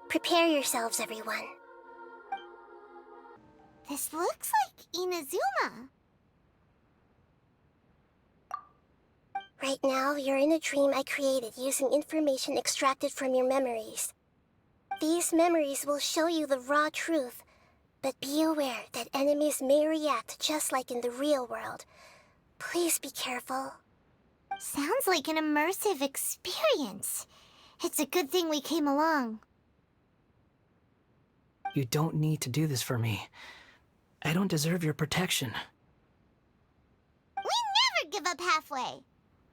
prepare yourselves, everyone. This looks like Inazuma. Right now, you're in a dream I created using information extracted from your memories. These memories will show you the raw truth, but be aware that enemies may react just like in the real world. Please be careful. Sounds like an immersive experience. It's a good thing we came along. You don't need to do this for me. I don't deserve your protection. We never give up halfway.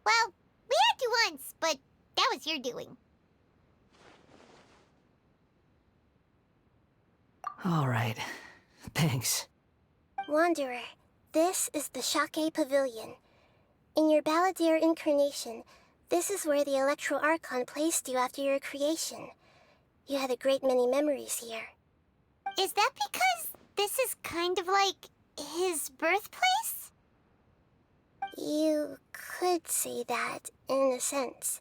Well, we had to once, but that was your doing. All right. Thanks. Wanderer, this is the Shake Pavilion. In your Balladeer incarnation, this is where the Electro Archon placed you after your creation. You had a great many memories here. Is that because this is kind of like his birthplace? You could say that, in a sense.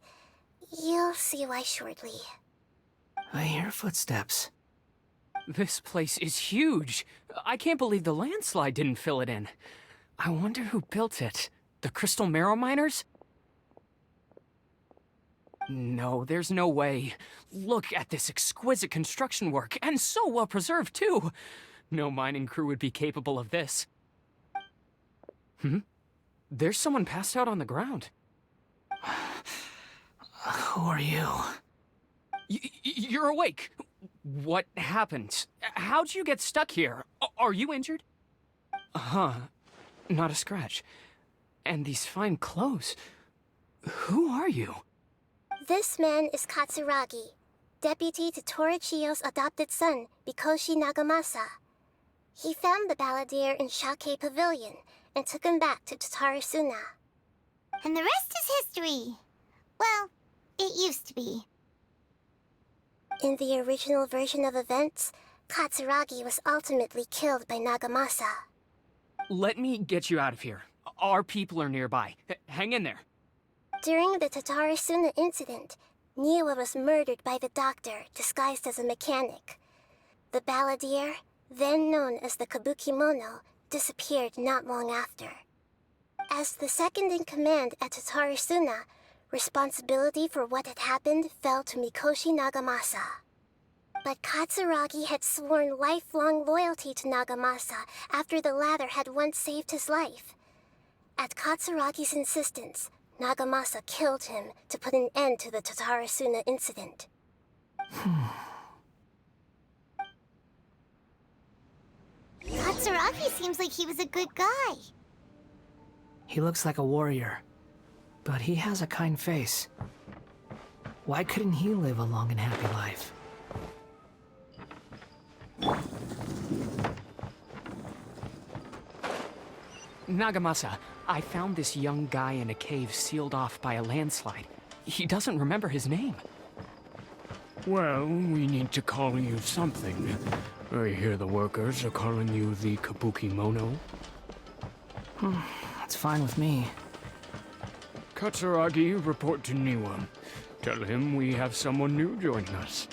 You'll see why shortly. I hear footsteps. This place is huge. I can't believe the landslide didn't fill it in. I wonder who built it. The Crystal Marrow Miners? No, there's no way. Look at this exquisite construction work, and so well preserved, too. No mining crew would be capable of this. There's someone passed out on the ground. Who are you? You're awake. What happened? How'd you get stuck here? Are you injured? Not a scratch. And these fine clothes. Who are you? This man is Katsuragi, deputy to Torichiyo's adopted son, Mikoshi Nagamasa. He found the balladeer in Shake Pavilion and took him back to Tatarasuna. And the rest is history. Well, it used to be. In the original version of events, Katsuragi was ultimately killed by Nagamasa. Let me get you out of here. Our people are nearby. Hang in there. During the Tatarasuna incident, Niwa was murdered by the doctor disguised as a mechanic. The balladeer, then known as the Kabukimono, disappeared not long after. As the second in command at Tatarasuna, responsibility for what had happened fell to Mikoshi Nagamasa. But Katsuragi had sworn lifelong loyalty to Nagamasa after the latter had once saved his life. At Katsuragi's insistence, Nagamasa killed him to put an end to the Tatarasuna incident. Katsuragi seems like he was a good guy. He looks like a warrior, but he has a kind face. Why couldn't he live a long and happy life? Nagamasa, I found this young guy in a cave sealed off by a landslide. He doesn't remember his name. Well, we need to call you something. I hear the workers are calling you the Kabukimono. That's fine with me. Katsuragi, report to Niwa. Tell him we have someone new joining us.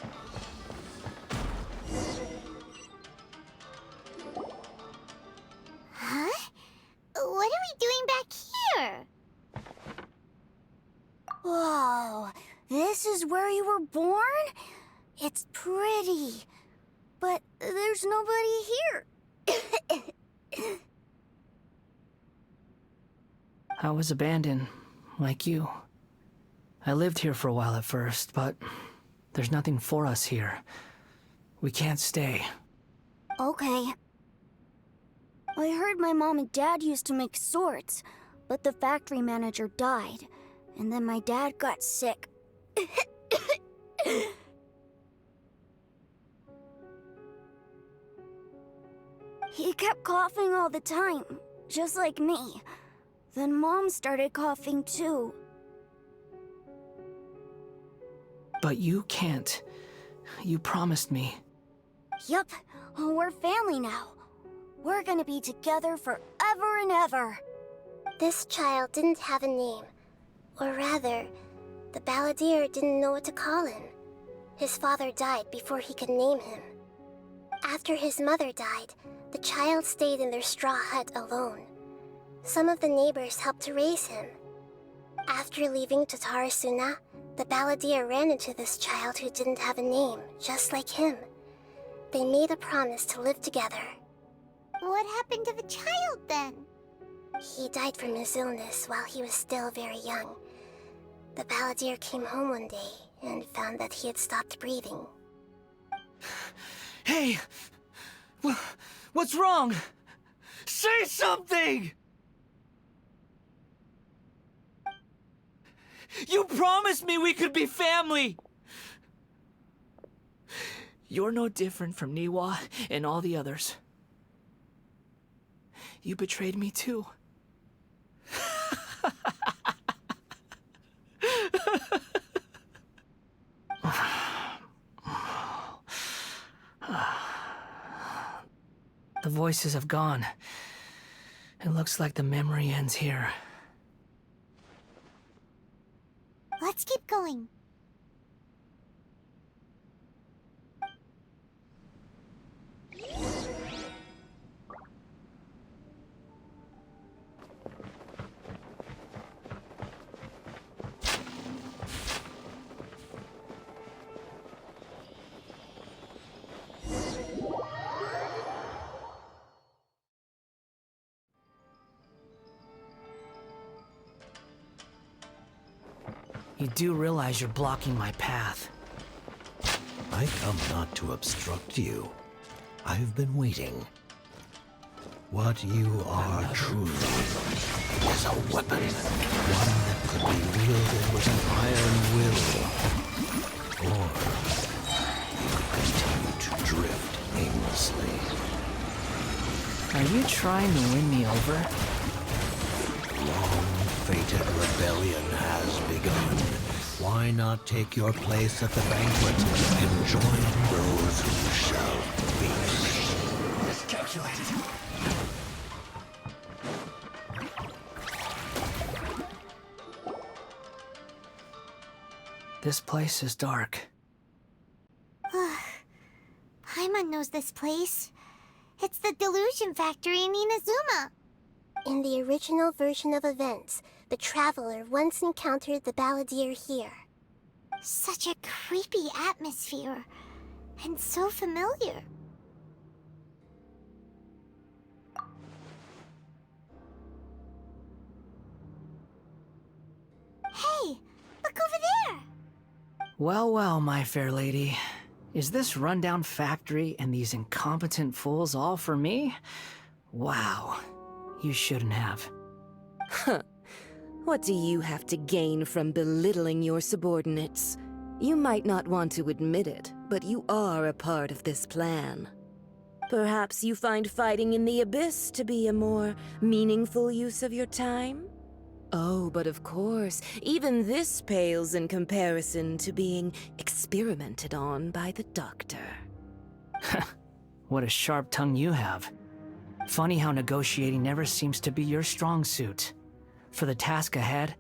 Huh? What are we doing back here? Whoa, this is where you were born? It's pretty, but there's nobody here. I was abandoned, like you. I lived here for a while at first, but there's nothing for us here. We can't stay. Okay. I heard my mom and dad used to make swords, but the factory manager died, and then my dad got sick. He kept coughing all the time, just like me. Then Mom started coughing too. But you can't. You promised me. Yup, we're family now. We're gonna be together forever and ever. This child didn't have a name. Or rather, the balladeer didn't know what to call him. His father died before he could name him. After his mother died, the child stayed in their straw hut alone. Some of the neighbors helped to raise him. After leaving Tatarasuna, the balladeer ran into this child who didn't have a name, just like him. They made a promise to live together. What happened to the child then? He died from his illness while he was still very young. The balladeer came home one day and found that he had stopped breathing. Hey! What's wrong? Say something! You promised me we could be family! You're no different from Niwa and all the others. You betrayed me too. The voices have gone. It looks like the memory ends here. Let's keep going. You do realize you're blocking my path. I come not to obstruct you. I've been waiting. What you are truly is was a weapon, one that could be wielded with an iron will. Or you could continue to drift aimlessly. Are you trying to win me over? Long-fated rebellion has begun. Why not take your place at the banquet and join those who shall feast? Miscalculated. This place is dark. Paimon knows this place. It's the Delusion Factory in Inazuma. In the original version of events, the Traveler once encountered the Balladeer here. Such a creepy atmosphere. And so familiar. Hey, look over there! Well, well, my fair lady. Is this rundown factory and these incompetent fools all for me? Wow. You shouldn't have. Huh. What do you have to gain from belittling your subordinates? You might not want to admit it, but you are a part of this plan. Perhaps you find fighting in the Abyss to be a more meaningful use of your time? Oh, but of course, even this pales in comparison to being experimented on by the Doctor. What a sharp tongue you have. Funny how negotiating never seems to be your strong suit. For the task ahead,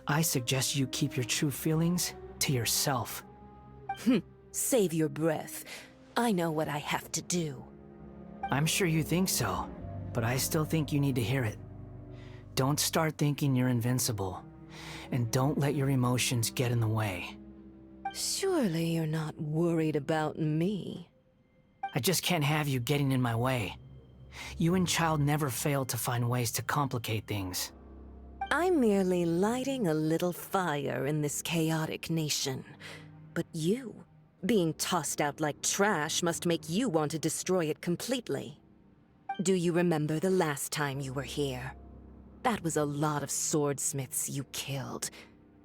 I suggest you keep your true feelings to yourself. Save your breath. I know what I have to do. I'm sure you think so, but I still think you need to hear it. Don't start thinking you're invincible, and don't let your emotions get in the way. Surely you're not worried about me. I just can't have you getting in my way. You and Child never fail to find ways to complicate things. I'm merely lighting a little fire in this chaotic nation. But you, being tossed out like trash, must make you want to destroy it completely. Do you remember the last time you were here? That was a lot of swordsmiths you killed.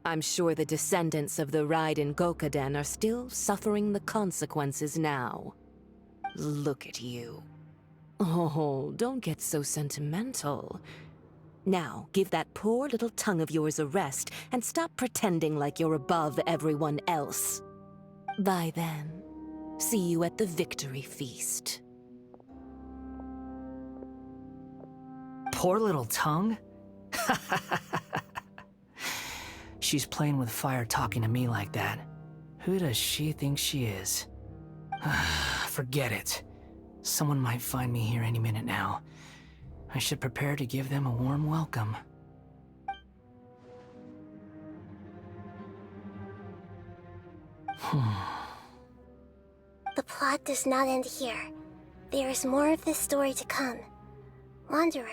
I'm sure the descendants of the Raiden Gokaden are still suffering the consequences now. Look at you. Oh, don't get so sentimental. Now, give that poor little tongue of yours a rest and stop pretending like you're above everyone else. Bye then. See you at the victory feast. Poor little tongue? She's playing with fire talking to me like that. Who does she think she is? Forget it. Someone might find me here any minute now. I should prepare to give them a warm welcome. The plot does not end here. There is more of this story to come. Wanderer,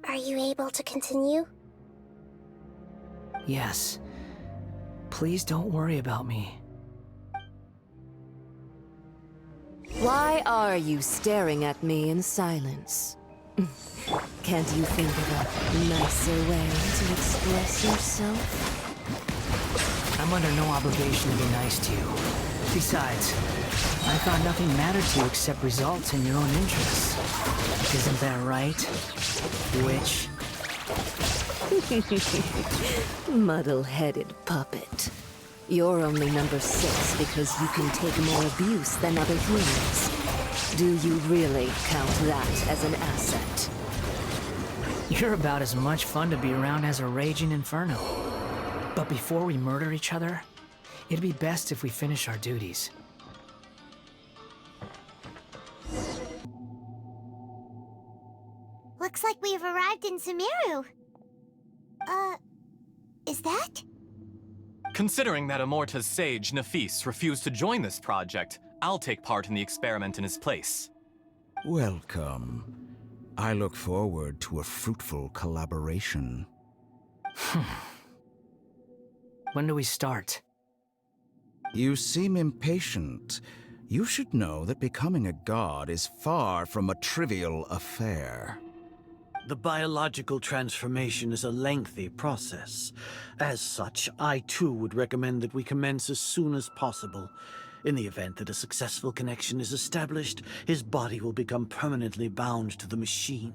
are you able to continue? Yes. Please don't worry about me. Why are you staring at me in silence? Can't you think of a nicer way to express yourself? I'm under no obligation to be nice to you. Besides, I thought nothing mattered to you except results in your own interests. Isn't that right, witch? Muddle-headed puppet. You're only number 6 because you can take more abuse than other humans. Do you really count that as an asset? You're about as much fun to be around as a raging inferno. But before we murder each other, it'd be best if we finish our duties. Looks like we've arrived in Sumeru. Is that? Considering that Amorta's sage, Nafis, refused to join this project, I'll take part in the experiment in his place. Welcome. I look forward to a fruitful collaboration. When do we start? You seem impatient. You should know that becoming a god is far from a trivial affair. The biological transformation is a lengthy process. As such, I too would recommend that we commence as soon as possible. In the event that a successful connection is established, his body will become permanently bound to the machine,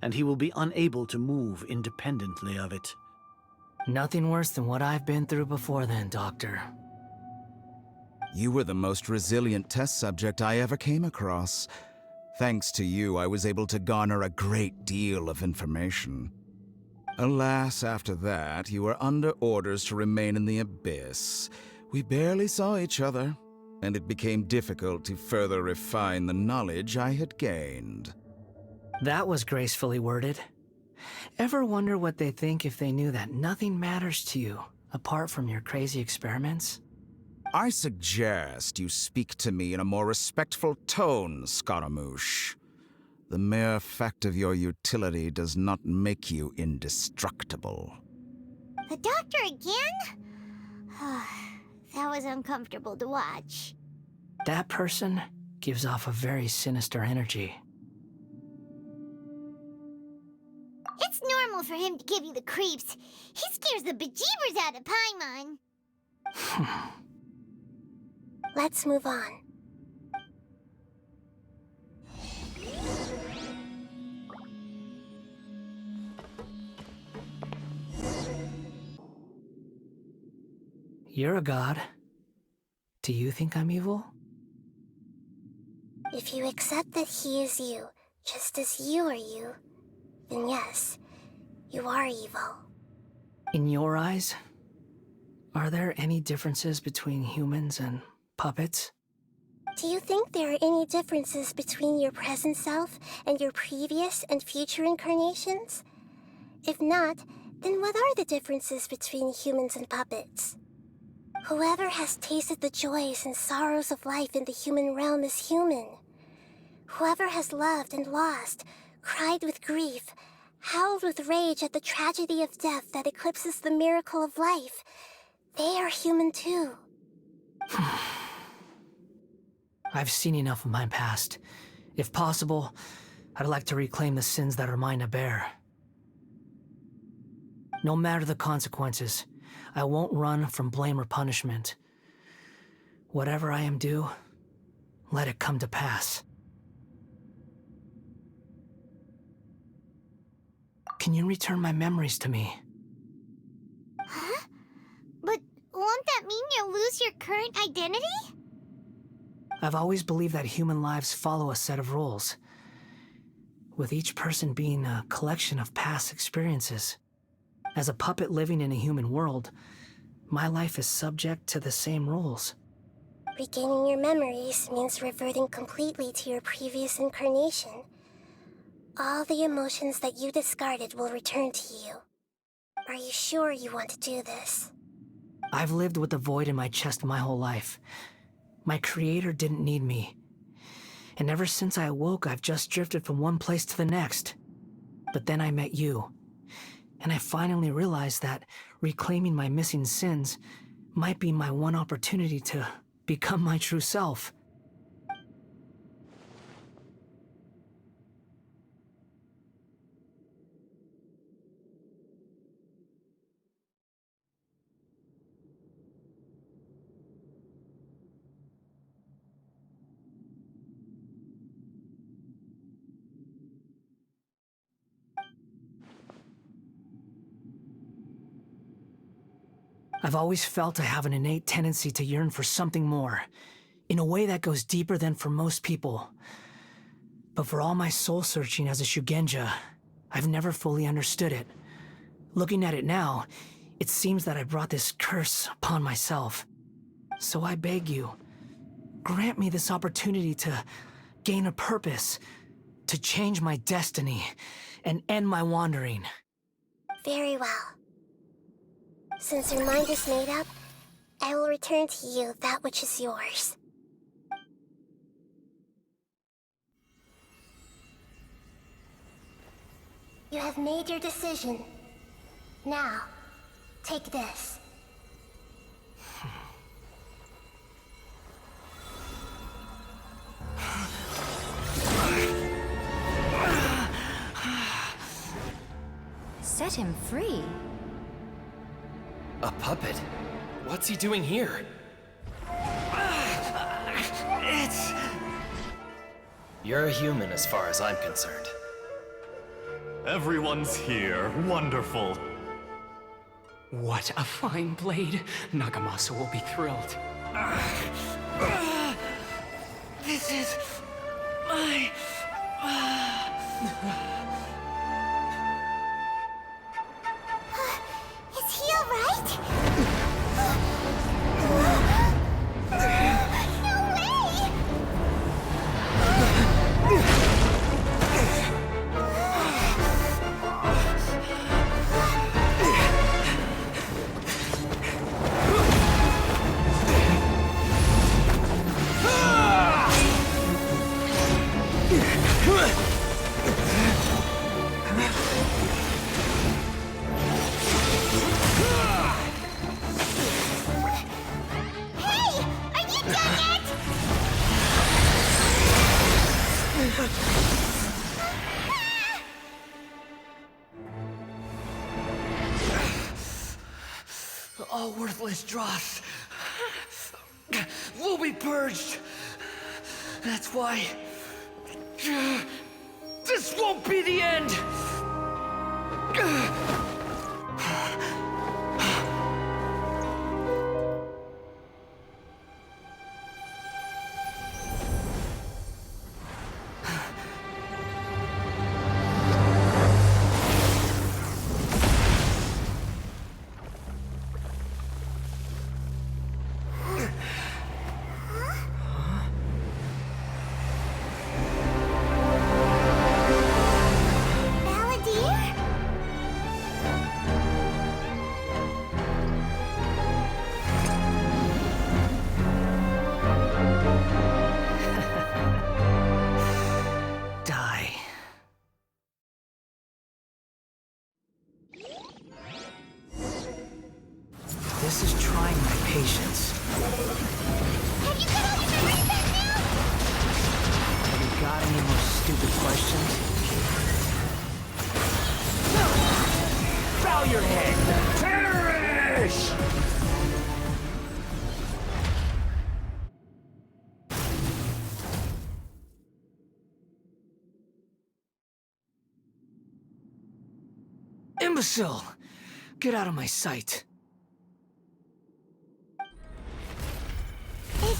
and he will be unable to move independently of it. Nothing worse than what I've been through before then, Doctor. You were the most resilient test subject I ever came across. Thanks to you, I was able to garner a great deal of information. Alas, after that, you were under orders to remain in the abyss. We barely saw each other, and it became difficult to further refine the knowledge I had gained. That was gracefully worded. Ever wonder what they think if they knew that nothing matters to you, apart from your crazy experiments? I suggest you speak to me in a more respectful tone, Scaramouche. The mere fact of your utility does not make you indestructible. The doctor again? That was uncomfortable to watch. That person gives off a very sinister energy. It's normal for him to give you the creeps. He scares the bejeebers out of Paimon. Let's move on. You're a god. Do you think I'm evil? If you accept that he is you, just as you are you, then yes, you are evil. In your eyes, are there any differences between humans and puppets? Do you think there are any differences between your present self and your previous and future incarnations? If not, then what are the differences between humans and puppets? Whoever has tasted the joys and sorrows of life in the human realm is human. Whoever has loved and lost, cried with grief, howled with rage at the tragedy of death that eclipses the miracle of life, they are human too. I've seen enough of my past. If possible, I'd like to reclaim the sins that are mine to bear. No matter the consequences, I won't run from blame or punishment. Whatever I am due, let it come to pass. Can you return my memories to me? Huh? But won't that mean you'll lose your current identity? I've always believed that human lives follow a set of rules, with each person being a collection of past experiences. As a puppet living in a human world, my life is subject to the same rules. Regaining your memories means reverting completely to your previous incarnation. All the emotions that you discarded will return to you. Are you sure you want to do this? I've lived with the void in my chest my whole life. My creator didn't need me. And ever since I awoke, I've just drifted from one place to the next. But then I met you. And I finally realized that reclaiming my missing sins might be my one opportunity to become my true self. I've always felt I have an innate tendency to yearn for something more, in a way that goes deeper than for most people. But for all my soul-searching as a Shugenja, I've never fully understood it. Looking at it now, it seems that I brought this curse upon myself. So I beg you, grant me this opportunity to gain a purpose, to change my destiny, and end my wandering. Very well. Since your mind is made up, I will return to you that which is yours. You have made your decision. Now, take this. set him free. A puppet? What's he doing here? It's... You're a human as far as I'm concerned. Everyone's here. Wonderful. What a fine blade. Nagamasa will be thrilled. This is... my... Is he alright? No way! Hey! Are you done yet? All worthless dross will be purged. That's why... this won't be the end! Balladeer? Die. This is trying my patience. Have you got all your memories back now? Have you got any more stupid questions? Bow your head! Perish! Imbecile! Get out of my sight. It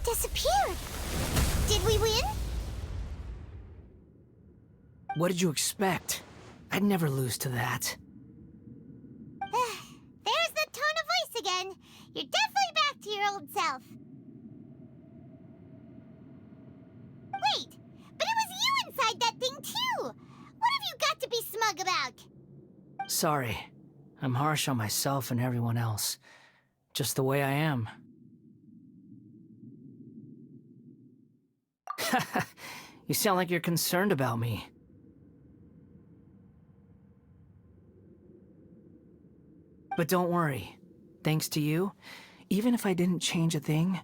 disappeared. Did we win? What did you expect? I'd never lose to that. There's the tone of voice again. You're definitely back to your old self. Wait, but it was you inside that thing too. What have you got to be smug about? Sorry. I'm harsh on myself and everyone else. Just the way I am. You sound like you're concerned about me. But don't worry. Thanks to you, even if I didn't change a thing,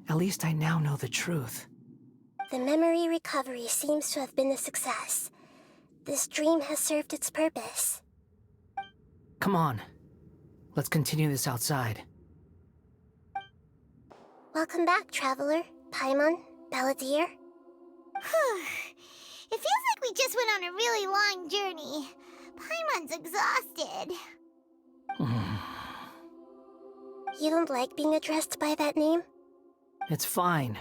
at least I now know the truth. The memory recovery seems to have been a success. This dream has served its purpose. Come on. Let's continue this outside. Welcome back, Traveler, Paimon, Balladeer. It feels like we just went on a really long journey. Paimon's exhausted. You don't like being addressed by that name? It's fine.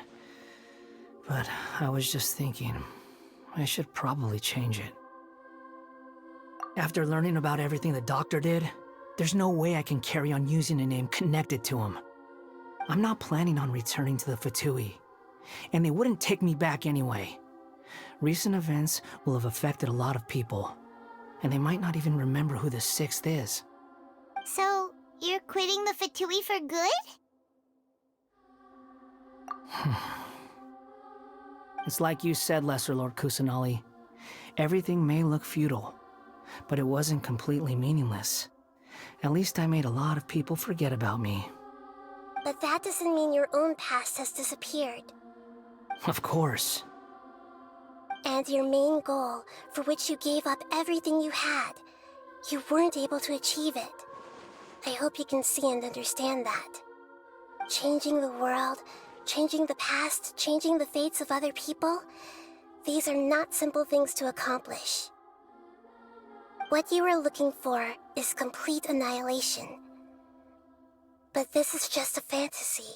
But I was just thinking, I should probably change it. After learning about everything the doctor did, there's no way I can carry on using a name connected to him. I'm not planning on returning to the Fatui, and they wouldn't take me back anyway. Recent events will have affected a lot of people, and they might not even remember who the sixth is. So, you're quitting the Fatui for good? It's like you said, Lesser Lord Kusanali. Everything may look futile, but it wasn't completely meaningless. At least I made a lot of people forget about me. But that doesn't mean your own past has disappeared. Of course. And your main goal, for which you gave up everything you had, You weren't able to achieve it. I hope you can see and understand that. Changing the world, changing the past, changing the fates of other people, these are not simple things to accomplish. What you are looking for is complete annihilation. But this is just a fantasy.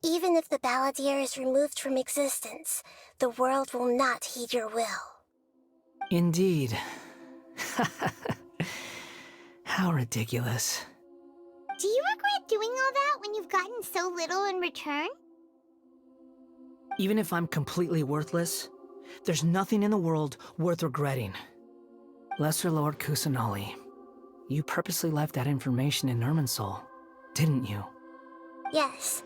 Even if the balladeer is removed from existence, the world will not heed your will. Indeed. How ridiculous. Do you regret doing all that when you've gotten so little in return? Even if I'm completely worthless, there's nothing in the world worth regretting. Lesser Lord Kusanali, you purposely left that information in Irminsul, didn't you? Yes,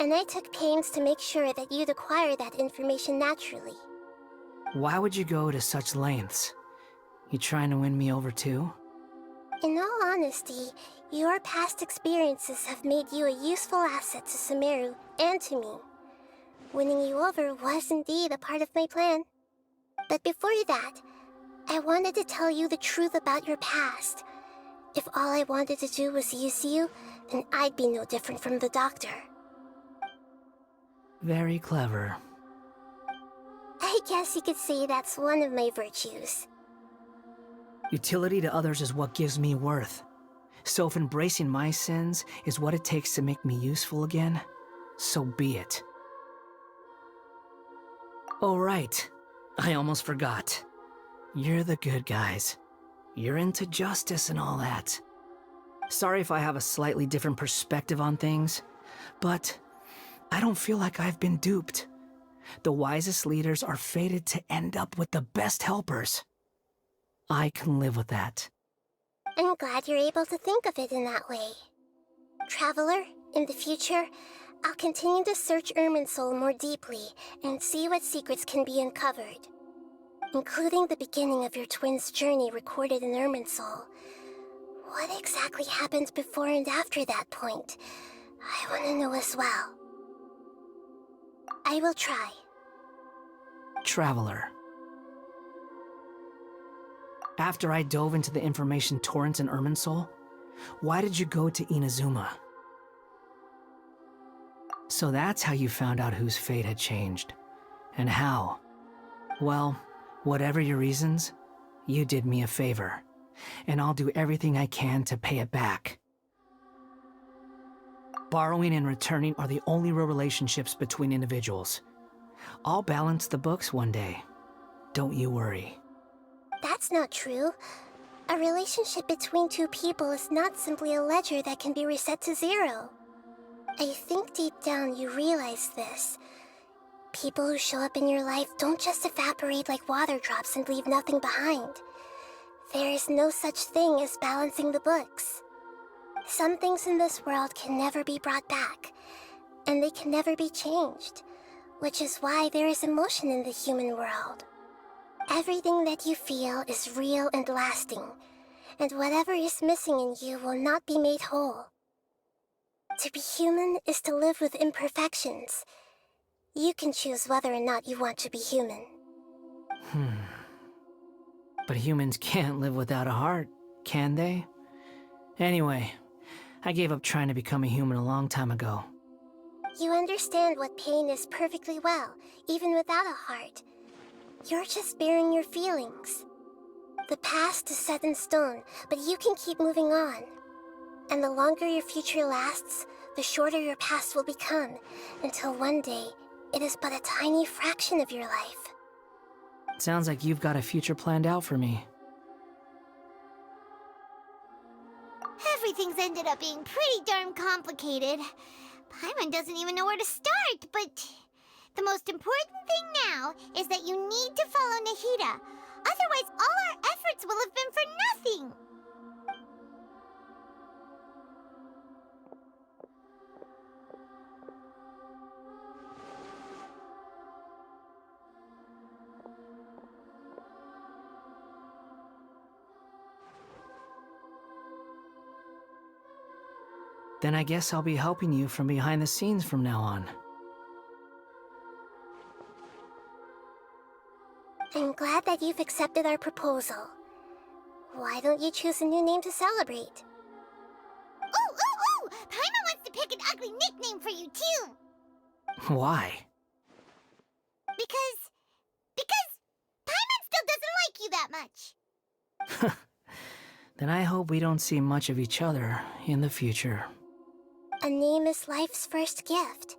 and I took pains to make sure that you'd acquire that information naturally. Why would you go to such lengths? You trying to win me over too? In all honesty, your past experiences have made you a useful asset to Sumeru and to me. Winning you over was indeed a part of my plan. But before that, I wanted to tell you the truth about your past. If all I wanted to do was use you, then I'd be no different from the doctor. Very clever. I guess you could say that's one of my virtues. Utility to others is what gives me worth. So if embracing my sins is what it takes to make me useful again, so be it. Oh right, I almost forgot. You're the good guys. You're into justice and all that. Sorry if I have a slightly different perspective on things, but I don't feel like I've been duped. The wisest leaders are fated to end up with the best helpers. I can live with that. I'm glad you're able to think of it in that way. Traveler, in the future, I'll continue to search Irminsul more deeply and see what secrets can be uncovered. Including the beginning of your twins' journey recorded in Irminsul. What exactly happened before and after that point? I want to know as well. I will try. Traveler. After I dove into the information torrents in Irminsul, why did you go to Inazuma? So that's how you found out whose fate had changed. And how? Well, whatever your reasons, you did me a favor. And I'll do everything I can to pay it back. Borrowing and returning are the only real relationships between individuals. I'll balance the books one day. Don't you worry. That's not true. A relationship between two people is not simply a ledger that can be reset to zero. I think deep down you realize this. People who show up in your life don't just evaporate like water drops and leave nothing behind. There is no such thing as balancing the books. Some things in this world can never be brought back, and they can never be changed, which is why there is emotion in the human world. Everything that you feel is real and lasting, and whatever is missing in you will not be made whole. To be human is to live with imperfections. You can choose whether or not you want to be human. But humans can't live without a heart, can they? Anyway, I gave up trying to become a human a long time ago. You understand what pain is perfectly well, even without a heart. You're just bearing your feelings. The past is set in stone, but you can keep moving on. And the longer your future lasts, the shorter your past will become, until one day, it is but a tiny fraction of your life. Sounds like you've got a future planned out for me. Everything's ended up being pretty darn complicated. Paimon doesn't even know where to start, but the most important thing now is that you need to follow Nahida. Otherwise, all our efforts will have been for nothing. Then I guess I'll be helping you from behind the scenes from now on. I'm glad that you've accepted our proposal. Why don't you choose a new name to celebrate? Ooh! Paimon wants to pick an ugly nickname for you, too! Why? Because Paimon still doesn't like you that much. Then I hope we don't see much of each other in the future. A name is life's first gift.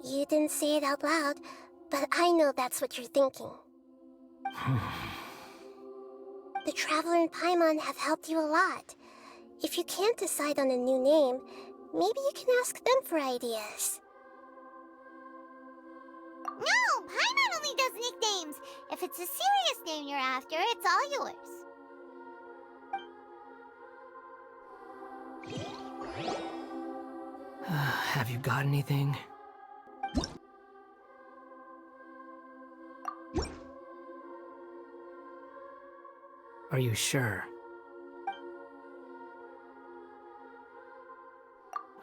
You didn't say it out loud, but I know that's what you're thinking. The Traveler and Paimon have helped you a lot. If you can't decide on a new name, maybe you can ask them for ideas. No! Paimon only does nicknames! If it's a serious name you're after, it's all yours. Have you got anything? Are you sure?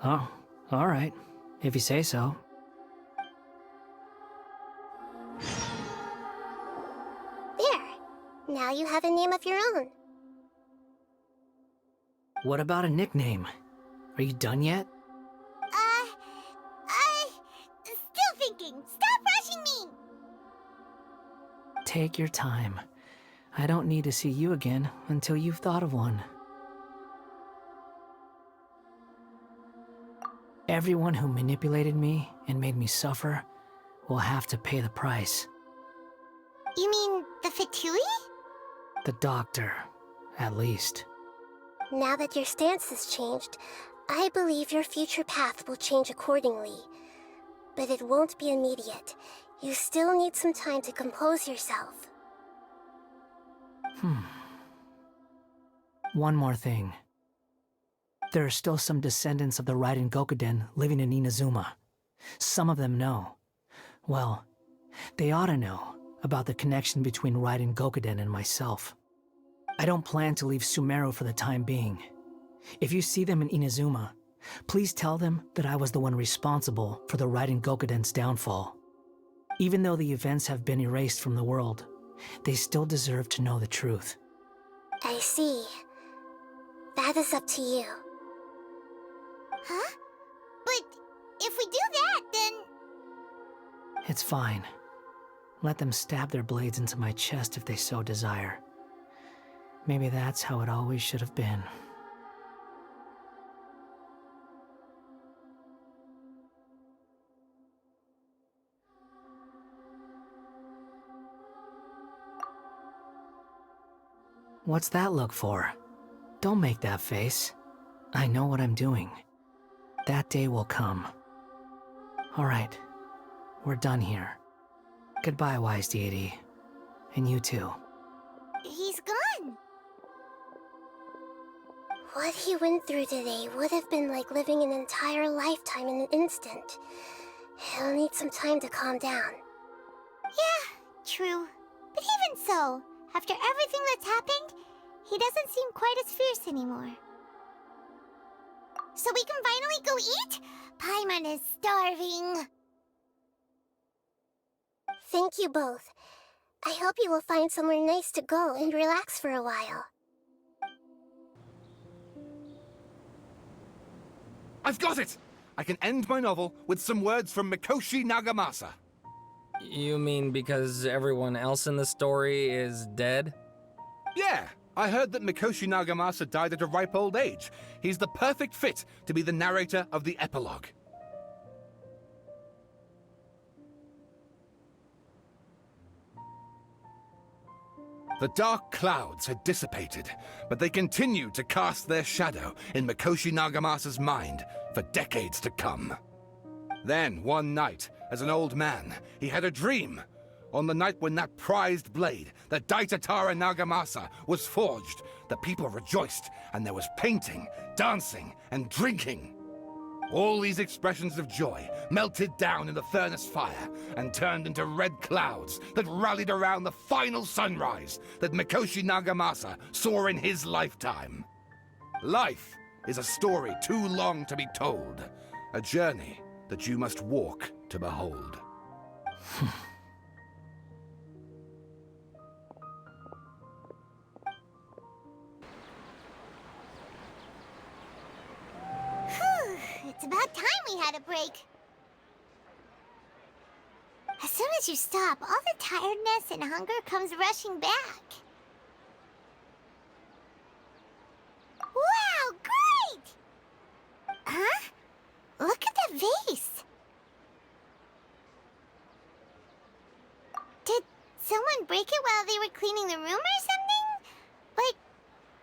Oh, all right. If you say so. There. Now you have a name of your own. What about a nickname? Are you done yet? Still thinking. Stop rushing me! Take your time. I don't need to see you again until you've thought of one. Everyone who manipulated me and made me suffer will have to pay the price. You mean the Fatui? The doctor, at least. Now that your stance has changed, I believe your future path will change accordingly. But it won't be immediate. You still need some time to compose yourself. One more thing. There are still some descendants of the Raiden Gokuden living in Inazuma. Some of them know. Well, they ought to know about the connection between Raiden Gokuden and myself. I don't plan to leave Sumeru for the time being. If you see them in Inazuma, please tell them that I was the one responsible for the Raiden Gokuden's downfall. Even though the events have been erased from the world, they still deserve to know the truth. I see. That is up to you. Huh? But if we do that, then... It's fine. Let them stab their blades into my chest if they so desire. Maybe that's how it always should have been. What's that look for? Don't make that face. I know what I'm doing. That day will come. All right. We're done here. Goodbye, wise deity. And you too. He's gone. What he went through today would have been like living an entire lifetime in an instant. He'll need some time to calm down. Yeah, true. But even so, after everything that's happened, he doesn't seem quite as fierce anymore. So we can finally go eat? Paimon is starving. Thank you both. I hope you will find somewhere nice to go and relax for a while. I've got it! I can end my novel with some words from Mikoshi Nagamasa. You mean because everyone else in the story is dead? Yeah, I heard that Mikoshi Nagamasa died at a ripe old age. He's the perfect fit to be the narrator of the epilogue. The dark clouds had dissipated, but they continued to cast their shadow in Mikoshi Nagamasa's mind for decades to come. Then, one night, as an old man, he had a dream. On the night when that prized blade, the Daitatara Nagamasa, was forged, the people rejoiced, and there was painting, dancing, and drinking. All these expressions of joy melted down in the furnace fire and turned into red clouds that rallied around the final sunrise that Mikoshi Nagamasa saw in his lifetime. Life is a story too long to be told, a journey that you must walk to behold. About time we had a break. As soon as you stop, all the tiredness and hunger comes rushing back. Wow, great! Huh? Look at the vase. Did someone break it while they were cleaning the room or something? But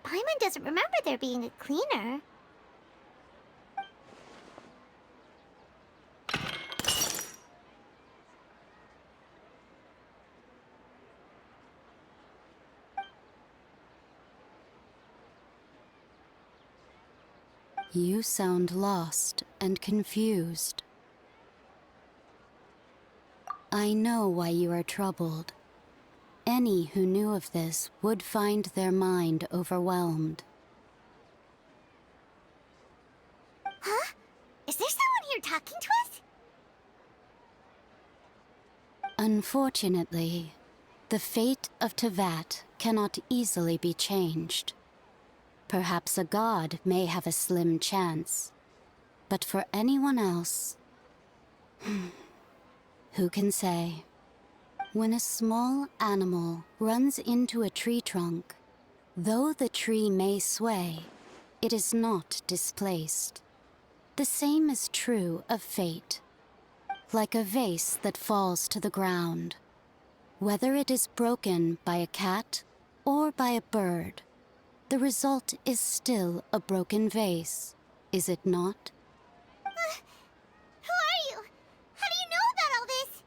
Paimon doesn't remember there being a cleaner. You sound lost and confused. I know why you are troubled. Any who knew of this would find their mind overwhelmed. Huh? Is there someone here talking to us? Unfortunately, the fate of Tevat cannot easily be changed. Perhaps a god may have a slim chance, but for anyone else, who can say? When a small animal runs into a tree trunk, though the tree may sway, it is not displaced. The same is true of fate. Like a vase that falls to the ground. Whether it is broken by a cat or by a bird, the result is still a broken vase, is it not? Who are you? How do you know about all this?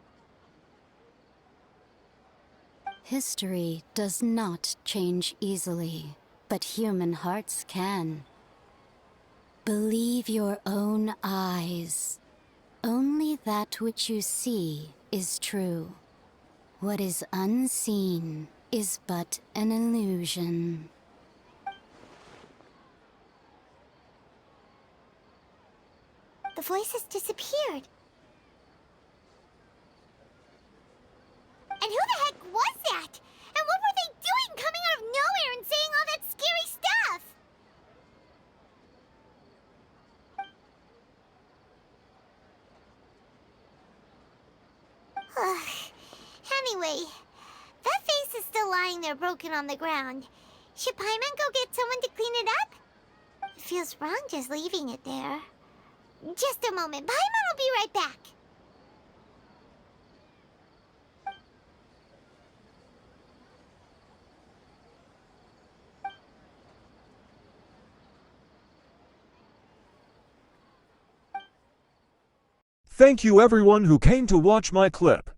History does not change easily, but human hearts can. Believe your own eyes. Only that which you see is true. What is unseen is but an illusion. The voice has disappeared. And who the heck was that? And what were they doing coming out of nowhere and saying all that scary stuff? Anyway, that vase is still lying there broken on the ground. Should Paimon go get someone to clean it up? It feels wrong just leaving it there. Just a moment. Paimon will be right back. Thank you everyone who came to watch my clip.